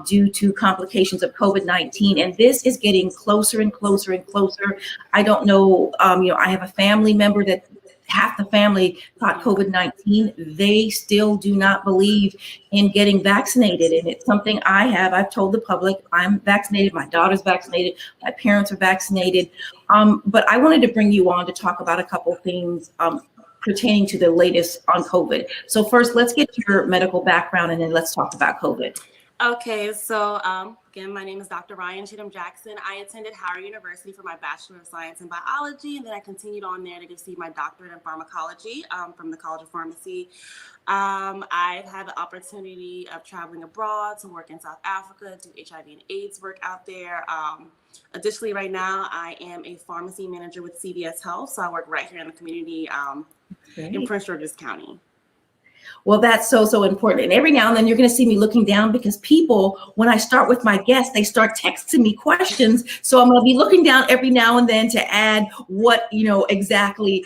due to complications of COVID-19. And this is getting closer and closer and closer. I don't know, I have a family member that half the family caught COVID-19. They still do not believe in getting vaccinated. And it's something I've told the public, I'm vaccinated, my daughter's vaccinated, my parents are vaccinated. But I wanted to bring you on to talk about a couple of things pertaining to the latest on COVID. So first, let's get your medical background, and then let's talk about COVID. Okay, so again, my name is Dr. Ryan Cheatham Jackson. I attended Howard University for my Bachelor of Science in Biology, and then I continued on there to receive my doctorate in pharmacology from the College of Pharmacy. I've had the opportunity of traveling abroad to work in South Africa, do HIV and AIDS work out there. Additionally, right now, I am a pharmacy manager with CVS Health, so I work right here in the community in Prince George's County. Well, that's so important. And every now and then you're going to see me looking down, because people, when I start with my guests, they start texting me questions. So I'm going to be looking down every now and then to add what, exactly,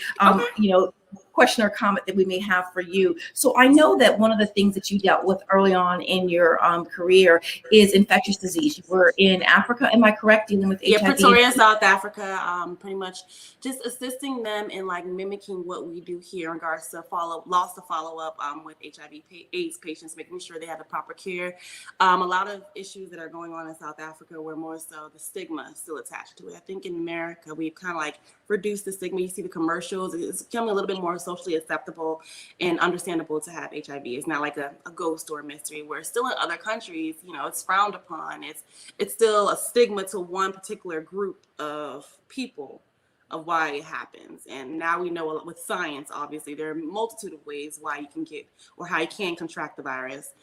question or comment that we may have for you. So I know that one of the things that you dealt with early on in your career is infectious disease. You were in Africa, am I correct, dealing with HIV? Pretoria, South Africa, pretty much just assisting them in like mimicking what we do here in regards to loss to follow up with HIV AIDS patients, making sure they have the proper care. A lot of issues that are going on in South Africa were more so the stigma is still attached to it. I think in America, we've kind of like reduced the stigma. You see the commercials, it's becoming a little bit more socially acceptable and understandable to have HIV. It's not like a ghost or a mystery, where still in other countries, you know, it's frowned upon. It's still a stigma to one particular group of people of why it happens. And now we know with science, obviously, there are a multitude of ways why you can get or how you can contract the virus.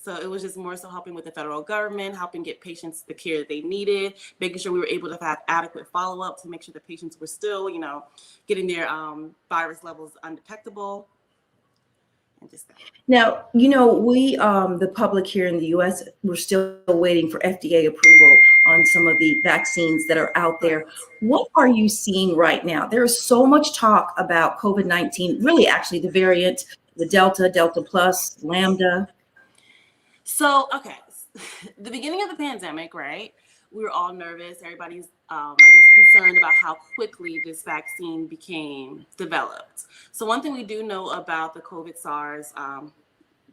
So it was just more so helping with the federal government, helping get patients the care that they needed, making sure we were able to have adequate follow-up to make sure the patients were still, you know, getting their virus levels undetectable. And just that. Now, you know, we, the public here in the U.S., we're still waiting for FDA approval on some of the vaccines that are out there. What are you seeing right now? There is so much talk about COVID-19, really actually the variant, the Delta, Delta Plus, Lambda. So, okay, the beginning of the pandemic, right? We were all nervous. Everybody's, I guess, concerned about how quickly this vaccine became developed. So one thing we do know about the COVID SARS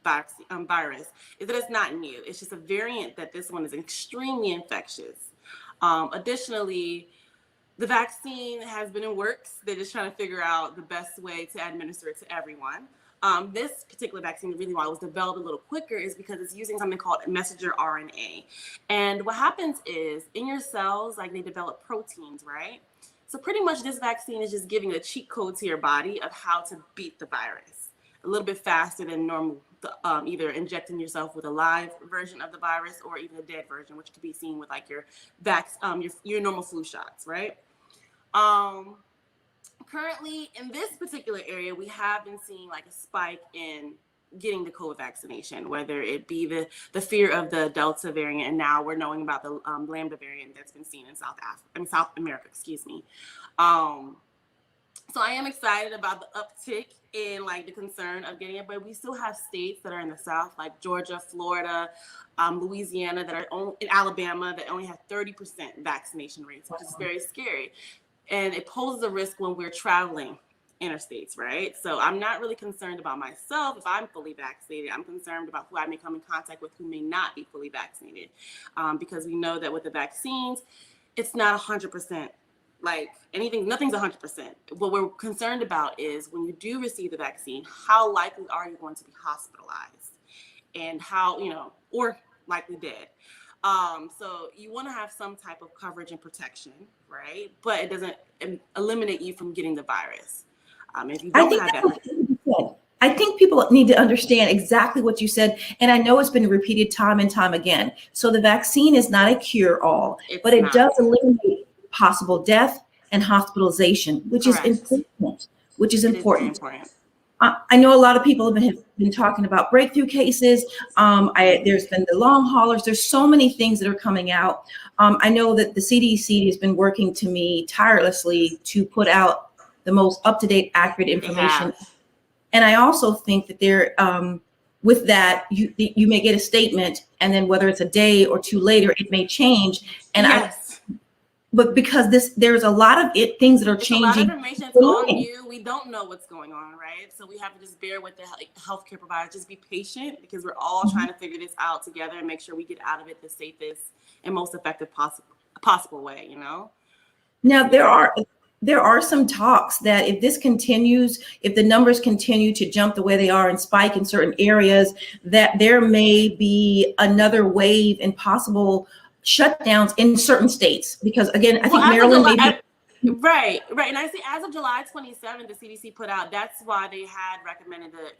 virus is that it's not new. It's just a variant that this one is extremely infectious. Additionally, the vaccine has been in works. They're just trying to figure out the best way to administer it to everyone. This particular vaccine, the reason why it was developed a little quicker is because it's using something called messenger RNA. And what happens is in your cells, like they develop proteins, right? So pretty much this vaccine is just giving a cheat code to your body of how to beat the virus a little bit faster than normal, either injecting yourself with a live version of the virus or even a dead version, which could be seen with like your normal flu shots, right? Currently, in this particular area, we have been seeing like a spike in getting the COVID vaccination, whether it be the fear of the Delta variant, and now we're knowing about the Lambda variant that's been seen in South America, excuse me. So I am excited about the uptick in like the concern of getting it, but we still have states that are in the South, like Georgia, Florida, Louisiana, in Alabama, that only have 30% vaccination rates, which is very scary. And it poses a risk when we're traveling interstates, right? So I'm not really concerned about myself if I'm fully vaccinated. I'm concerned about who I may come in contact with who may not be fully vaccinated, because we know that with the vaccines, it's not 100%. Like nothing's 100%. What we're concerned about is when you do receive the vaccine, how likely are you going to be hospitalized, and how, or likely dead. So you want to have some type of coverage and protection, right? But it doesn't eliminate you from getting the virus. If you don't have that. I think people need to understand exactly what you said. And I know it's been repeated time and time again. So the vaccine is not a cure-all, but it does eliminate possible death and hospitalization, which is important. I know a lot of people have been talking about breakthrough cases. There's been the long haulers. There's so many things that are coming out. I know that the CDC has been working to me tirelessly to put out the most up-to-date, accurate information. And I also think that with that, you may get a statement, and then whether it's a day or two later, it may change. And but because there's a lot of things that are changing. A lot of information is on you. We don't know what's going on, right? So we have to just bear with the healthcare providers. Just be patient, because we're all trying to figure this out together and make sure we get out of it the safest and most effective possible way. Now there are some talks that if this continues, if the numbers continue to jump the way they are and spike in certain areas, that there may be another wave and possible shutdowns in certain states, because again, I think Maryland may be. Right. And I see as of July 27th, the CDC put out, that's why they had recommended that,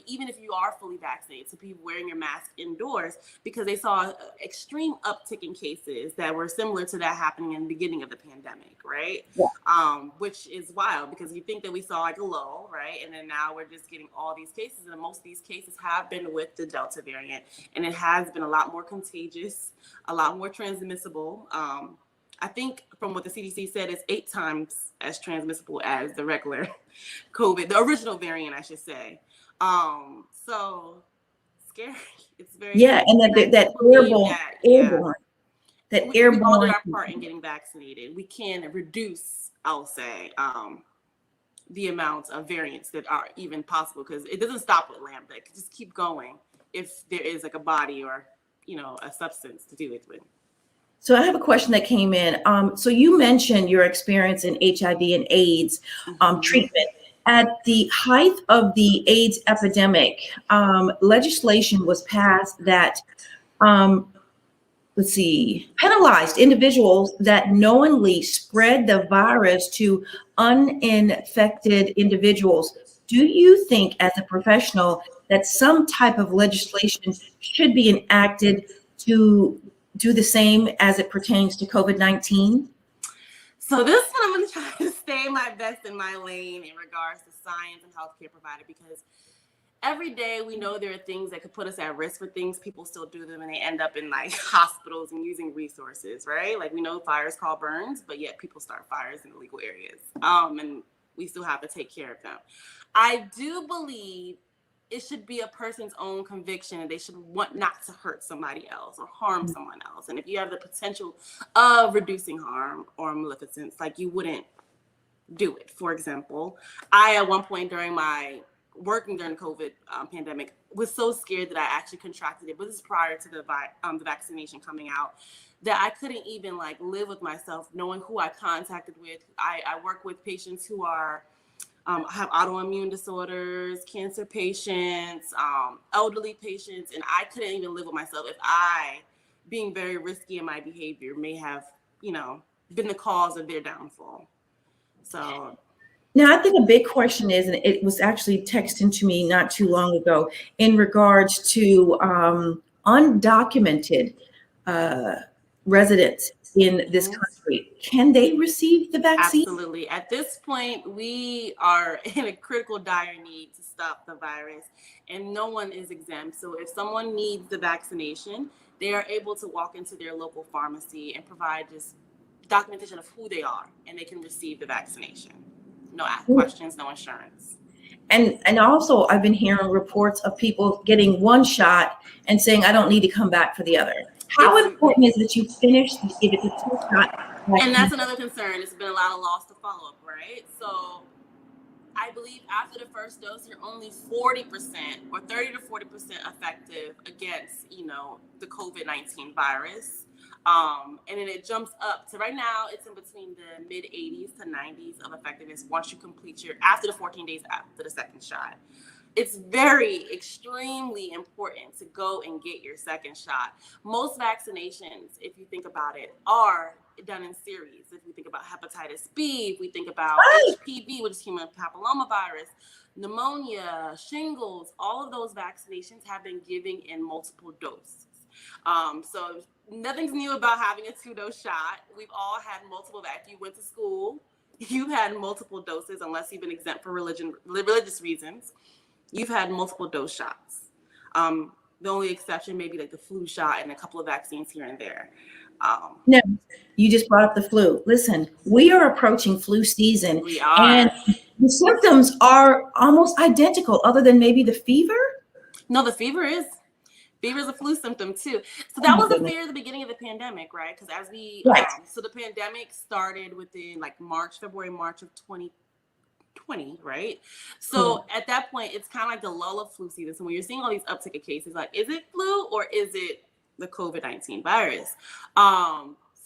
even if you are fully vaccinated, to be wearing your mask indoors, because they saw an extreme uptick in cases that were similar to that happening in the beginning of the pandemic, right? Yeah. Which is wild, because you think that we saw like a lull, right? And then now we're just getting all these cases, and most of these cases have been with the Delta variant, and it has been a lot more contagious, a lot more transmissible. I think from what the CDC said, it's 8 times as transmissible as the regular COVID, the original variant, I should say. So scary. It's very Yeah, and that airborne, we all did our part in getting vaccinated. We can reduce, I'll say, the amount of variants that are even possible, because it doesn't stop with Lambda. It can just keep going if there is like a body or, you know, a substance to do it with. So I have a question that came in. So you mentioned your experience in HIV and AIDS treatment. At the height of the AIDS epidemic, legislation was passed that, penalized individuals that knowingly spread the virus to uninfected individuals. Do you think, as a professional, that some type of legislation should be enacted to do the same as it pertains to COVID-19? So this one, I'm going to try to stay my best in my lane in regards to science and healthcare provider, because every day we know there are things that could put us at risk for things. People still do them and they end up in like hospitals and using resources, right? Like we know fires cause burns, but yet people start fires in illegal areas. And we still have to take care of them. I do believe it should be a person's own conviction, and they should want not to hurt somebody else or harm someone else. And if you have the potential of reducing harm or maleficence, like, you wouldn't do it. For example, I, at one point during my working during the COVID pandemic, was so scared that I actually contracted it, but this is prior to the vaccination coming out, that I couldn't even like live with myself knowing who I contacted with. I work with patients who are have autoimmune disorders, cancer patients, elderly patients, and I couldn't even live with myself if I, being very risky in my behavior, may have, you know, been the cause of their downfall. So now, I think a big question is, and it was actually texted to me not too long ago, in regards to undocumented residents in this country. Can they receive the vaccine? Absolutely. At this point, we are in a critical, dire need to stop the virus, and no one is exempt. So if someone needs the vaccination, they are able to walk into their local pharmacy and provide just documentation of who they are, and they can receive the vaccination. No questions, no insurance. And also, I've been hearing reports of people getting one shot and saying, I don't need to come back for the other. How important is it that you finish, give it the 2 shot? And that's another concern. There's been a lot of loss to follow up, right? So I believe after the first dose, you're only 40% or 30 to 40% effective against, you know, the COVID-19 virus. And then it jumps up to, right now, it's in between the mid 80s to 90s of effectiveness once you complete after the 14 days after the second shot. It's very extremely important to go and get your second shot. Most vaccinations, if you think about it, are done in series. If we think about hepatitis B, if we think about HPV, which is human papillomavirus, pneumonia, shingles, all of those vaccinations have been given in multiple doses. So nothing's new about having a 2-dose shot. We've all had multiple. If you went to school, you've had multiple doses, unless you've been exempt for religious reasons. You've had multiple dose shots. The only exception may be like the flu shot and a couple of vaccines here and there. No, you just brought up the flu. Listen, we are approaching flu season. We are. And the symptoms are almost identical, other than maybe the fever. No, the fever is a flu symptom too. So that was the fear at the beginning of the pandemic, right? Because as we, so the pandemic started within like February, March of 2020, right? So at that point, it's kind of like the lull of flu season. So when you're seeing all these uptick of cases, like, is it flu or is it the COVID-19 virus?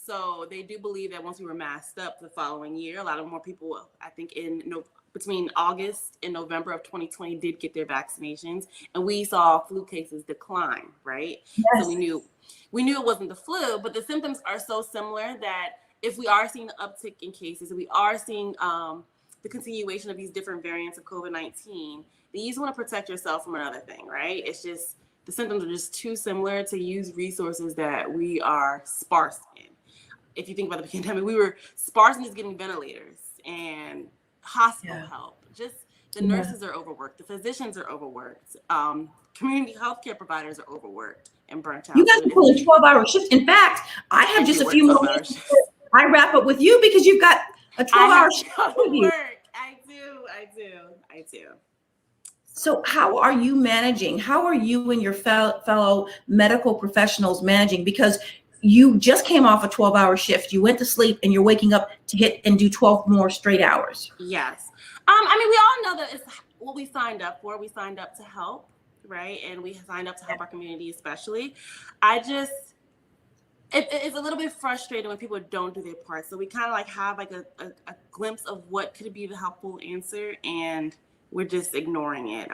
So they do believe that once we were masked up the following year, a lot of more people, I think between August and November of 2020 did get their vaccinations, and we saw flu cases decline, right? Yes. So we knew it wasn't the flu, but the symptoms are so similar that if we are seeing the uptick in cases, we are seeing the continuation of these different variants of COVID-19, then you just want to protect yourself from another thing, right? It's just, the symptoms are just too similar to use resources that we are sparse in. If you think about the pandemic, we were sparse in just getting ventilators and hospital help. Just the nurses are overworked, the physicians are overworked, community healthcare providers are overworked and burnt out. You guys are pulling 12-hour shifts. In fact, I have just a few more minutes. I wrap up with you because you've got a 12-hour shift with you. I do. So how are you managing? How are you and your fellow medical professionals managing? Because you just came off a 12-hour shift. You went to sleep and you're waking up to hit and do 12 more straight hours. Yes. I mean, we all know that it's what we signed up for. We signed up to help, right? And we signed up to help our community, especially. It's a little bit frustrating when people don't do their part. So we kind of like have like a glimpse of what could be the helpful answer, and we're just ignoring it.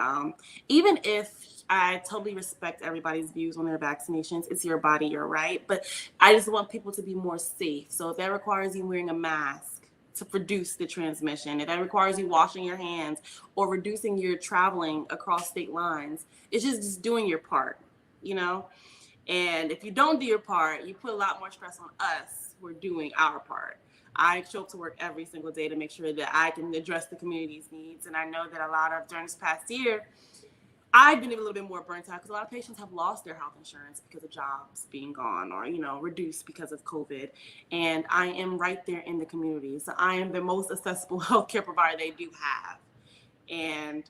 Even if I totally respect everybody's views on their vaccinations, it's your body, you're right. But I just want people to be more safe. So if that requires you wearing a mask to reduce the transmission, if that requires you washing your hands or reducing your traveling across state lines, it's just doing your part, you know? And if you don't do your part, you put a lot more stress on us. We're doing our part. I show up to work every single day to make sure that I can address the community's needs. And I know that during this past year, I've been a little bit more burnt out because a lot of patients have lost their health insurance because of jobs being gone or, reduced because of COVID. And I am right there in the community. So I am the most accessible healthcare provider they do have. And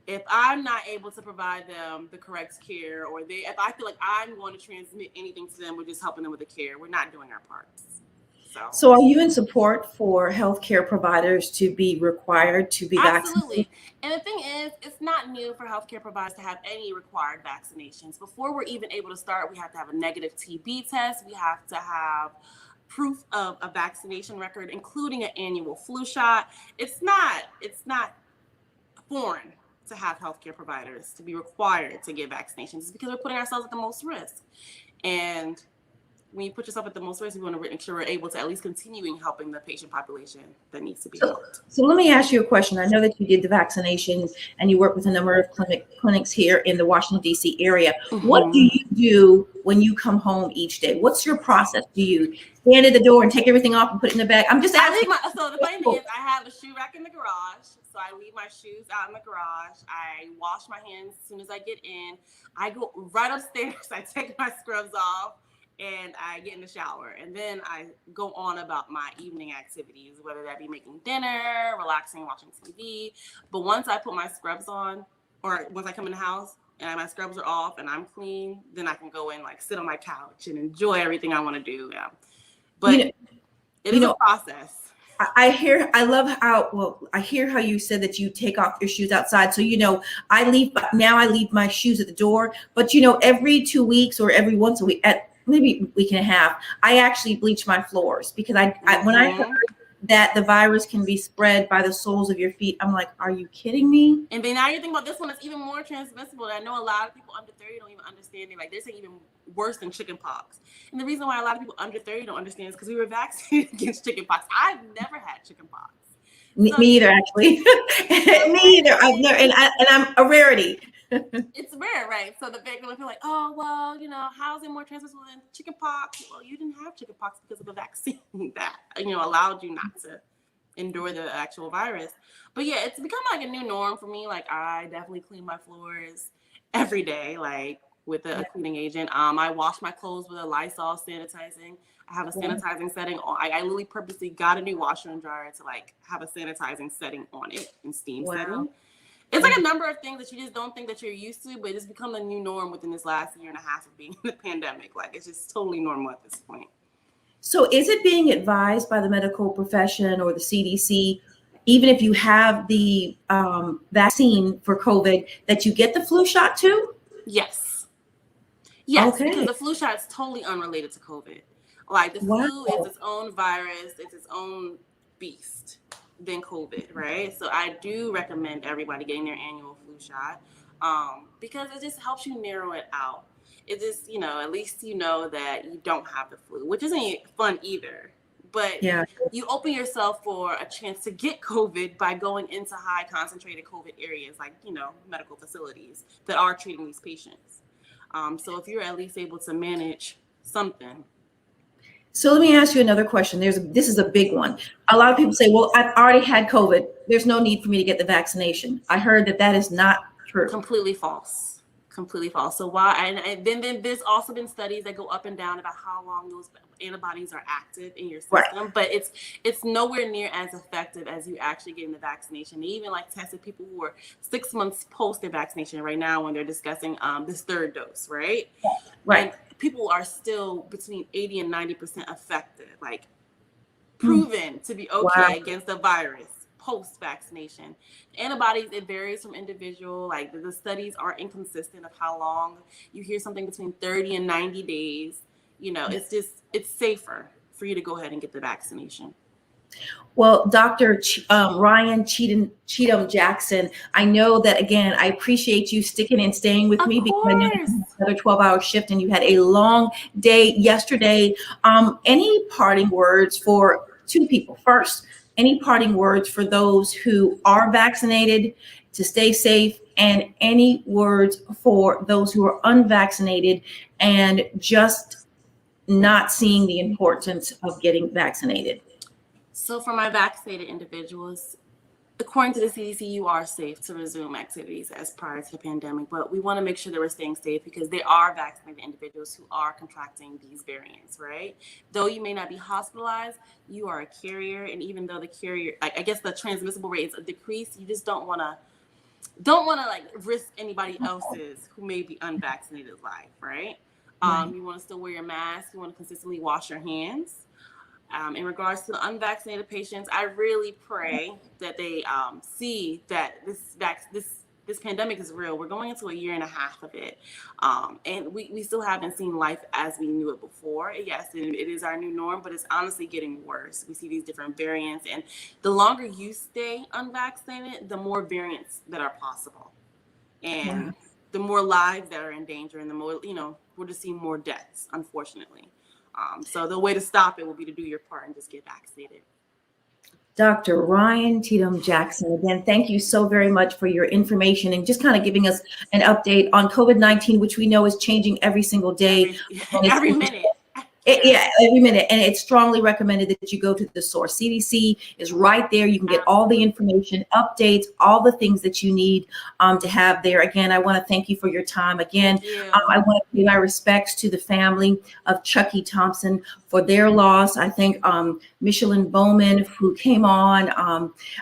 if I'm not able to provide them the correct care, or if I feel like I'm going to transmit anything to them, we're just helping them with the care. We're not doing our parts. So are you in support for healthcare providers to be required to be vaccinated? Absolutely. And the thing is, it's not new for healthcare providers to have any required vaccinations. Before we're even able to start, we have to have a negative TB test. We have to have proof of a vaccination record, including an annual flu shot. It's not foreign to have healthcare providers to be required to get vaccinations. It's because we're putting ourselves at the most risk. And when you put yourself at the most risk, we want to make sure we're able to at least continuing helping the patient population that needs to be helped. So let me ask you a question. I know that you did the vaccinations and you work with a number of clinics here in the Washington, D.C. area. Mm-hmm. What do you do when you come home each day? What's your process? Do you stand at the door and take everything off and put it in the bag? I'm just asking. So the funny thing is I have a shoe rack in the garage. So I leave my shoes out in the garage. I wash my hands as soon as I get in. I go right upstairs. I take my scrubs off. And I get in the shower, and then I go on about my evening activities, whether that be making dinner, relaxing, watching TV. But once I put my scrubs on, or once I come in the house and my scrubs are off and I'm clean, then I can go in, like, sit on my couch and enjoy everything I want to do. Yeah. But it is a process. I hear how you said that you take off your shoes outside. So, I leave my shoes at the door, but every 2 weeks or every once a week maybe a week and a half, I actually bleach my floors because when I heard that the virus can be spread by the soles of your feet, I'm like, are you kidding me? And then now you think about this one, it's even more transmissible. I know a lot of people under 30 don't even understand it. Like, they're saying even worse than chickenpox. And the reason why a lot of people under 30 don't understand is because we were vaccinated against chickenpox. I've never had chickenpox. Me either, actually. Me either. I'm a rarity. It's rare, right? So the fact that people are like, oh, well, how is it more transmissible than chickenpox? Well, you didn't have chickenpox because of a vaccine that, allowed you not to endure the actual virus. But yeah, it's become like a new norm for me. Like, I definitely clean my floors every day, like with a cleaning agent. I wash my clothes with a Lysol sanitizing. I have a sanitizing setting on. I literally purposely got a new washer and dryer to like have a sanitizing setting on it and steam setting. It's like a number of things that you just don't think that you're used to, but it's become the new norm within this last year and a half of being in the pandemic. Like, it's just totally normal at this point. So is it being advised by the medical profession or the CDC, even if you have the vaccine for COVID, that you get the flu shot too? Yes. Okay. Because the flu shot is totally unrelated to COVID. Like, the flu is its own virus. It's its own beast than COVID, right? So I do recommend everybody getting their annual flu shot because it just helps you narrow it out. It just, at least that you don't have the flu, which isn't fun either. But you open yourself for a chance to get COVID by going into high concentrated COVID areas like, medical facilities that are treating these patients. So if you're at least able to manage something. So let me ask you another question. This is a big one. A lot of people say, well, I've already had COVID. There's no need for me to get the vaccination. I heard that is not true. Completely false. completely false. So while and then there's also been studies that go up and down about how long those antibodies are active in your system, Right. but it's nowhere near as effective as you actually getting the vaccination. They even like tested people who were 6 months post their vaccination right now when they're discussing this third dose, right? Right. And people are still between 80 and 90% effective, like proven to be okay against the virus post-vaccination. Antibodies, it varies from individual. Like the studies are inconsistent of how long. You hear something between 30 and 90 days. You know, it's safer for you to go ahead and get the vaccination. Well, Dr. Ryan Cheatham Jackson, I know that, again, I appreciate you sticking and staying with me because I know you had another 12-hour shift and you had a long day yesterday. Any parting words for two people? First, any parting words for those who are vaccinated to stay safe, and any words for those who are unvaccinated and just not seeing the importance of getting vaccinated? So for my vaccinated individuals, according to the CDC, you are safe to resume activities as prior to the pandemic, but we want to make sure that we're staying safe because there are vaccinated individuals who are contracting these variants, right? Though you may not be hospitalized, you are a carrier, and even though the carrier, I guess the transmissible rate is decreased, you just don't want to like risk anybody else's who may be unvaccinated life, right? You want to still wear your mask, you want to consistently wash your hands. In regards to the unvaccinated patients, I really pray that they see that this pandemic is real. We're going into a year and a half of it, and we still haven't seen life as we knew it before. Yes, it is our new norm, but it's honestly getting worse. We see these different variants, and the longer you stay unvaccinated, the more variants that are possible, and the more lives that are in danger, and the more, we're just seeing more deaths, unfortunately. So the way to stop it will be to do your part and just get vaccinated. Dr. Ryan Cheatham Jackson, again, thank you so very much for your information and just kind of giving us an update on COVID-19, which we know is changing every single day. Every minute. Every minute. And it's strongly recommended that you go to the source. CDC is right there. You can get all the information, updates, all the things that you need to have there. Again, I want to thank you for your time. Again, I want to pay my respects to the family of Chucky Thompson for their loss. I thank Michelin Bowman, who came on.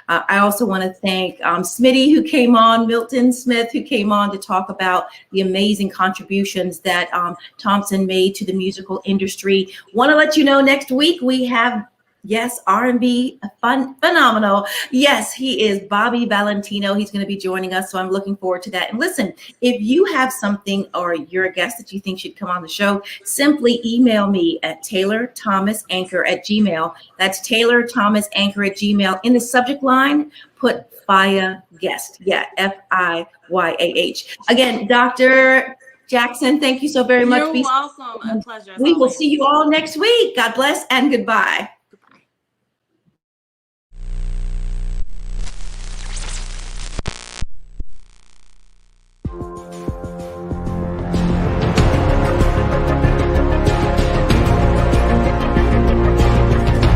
I also want to thank Smitty, who came on, Milton Smith, who came on to talk about the amazing contributions that Thompson made to the musical industry. Want to let you know, next week we have, yes, R&B phenomenal. Yes, he is Bobby Valentino. He's going to be joining us, so I'm looking forward to that. And listen, if you have something or you're a guest that you think should come on the show, simply email me at taylorthomasanchor@gmail.com. That's taylorthomasanchor@gmail.com. In the subject line, put Fiyah guest. Yeah, Fiyah. Again, Dr. Jackson, thank you so very much. You're welcome. A pleasure. We will see you all next week. God bless and goodbye.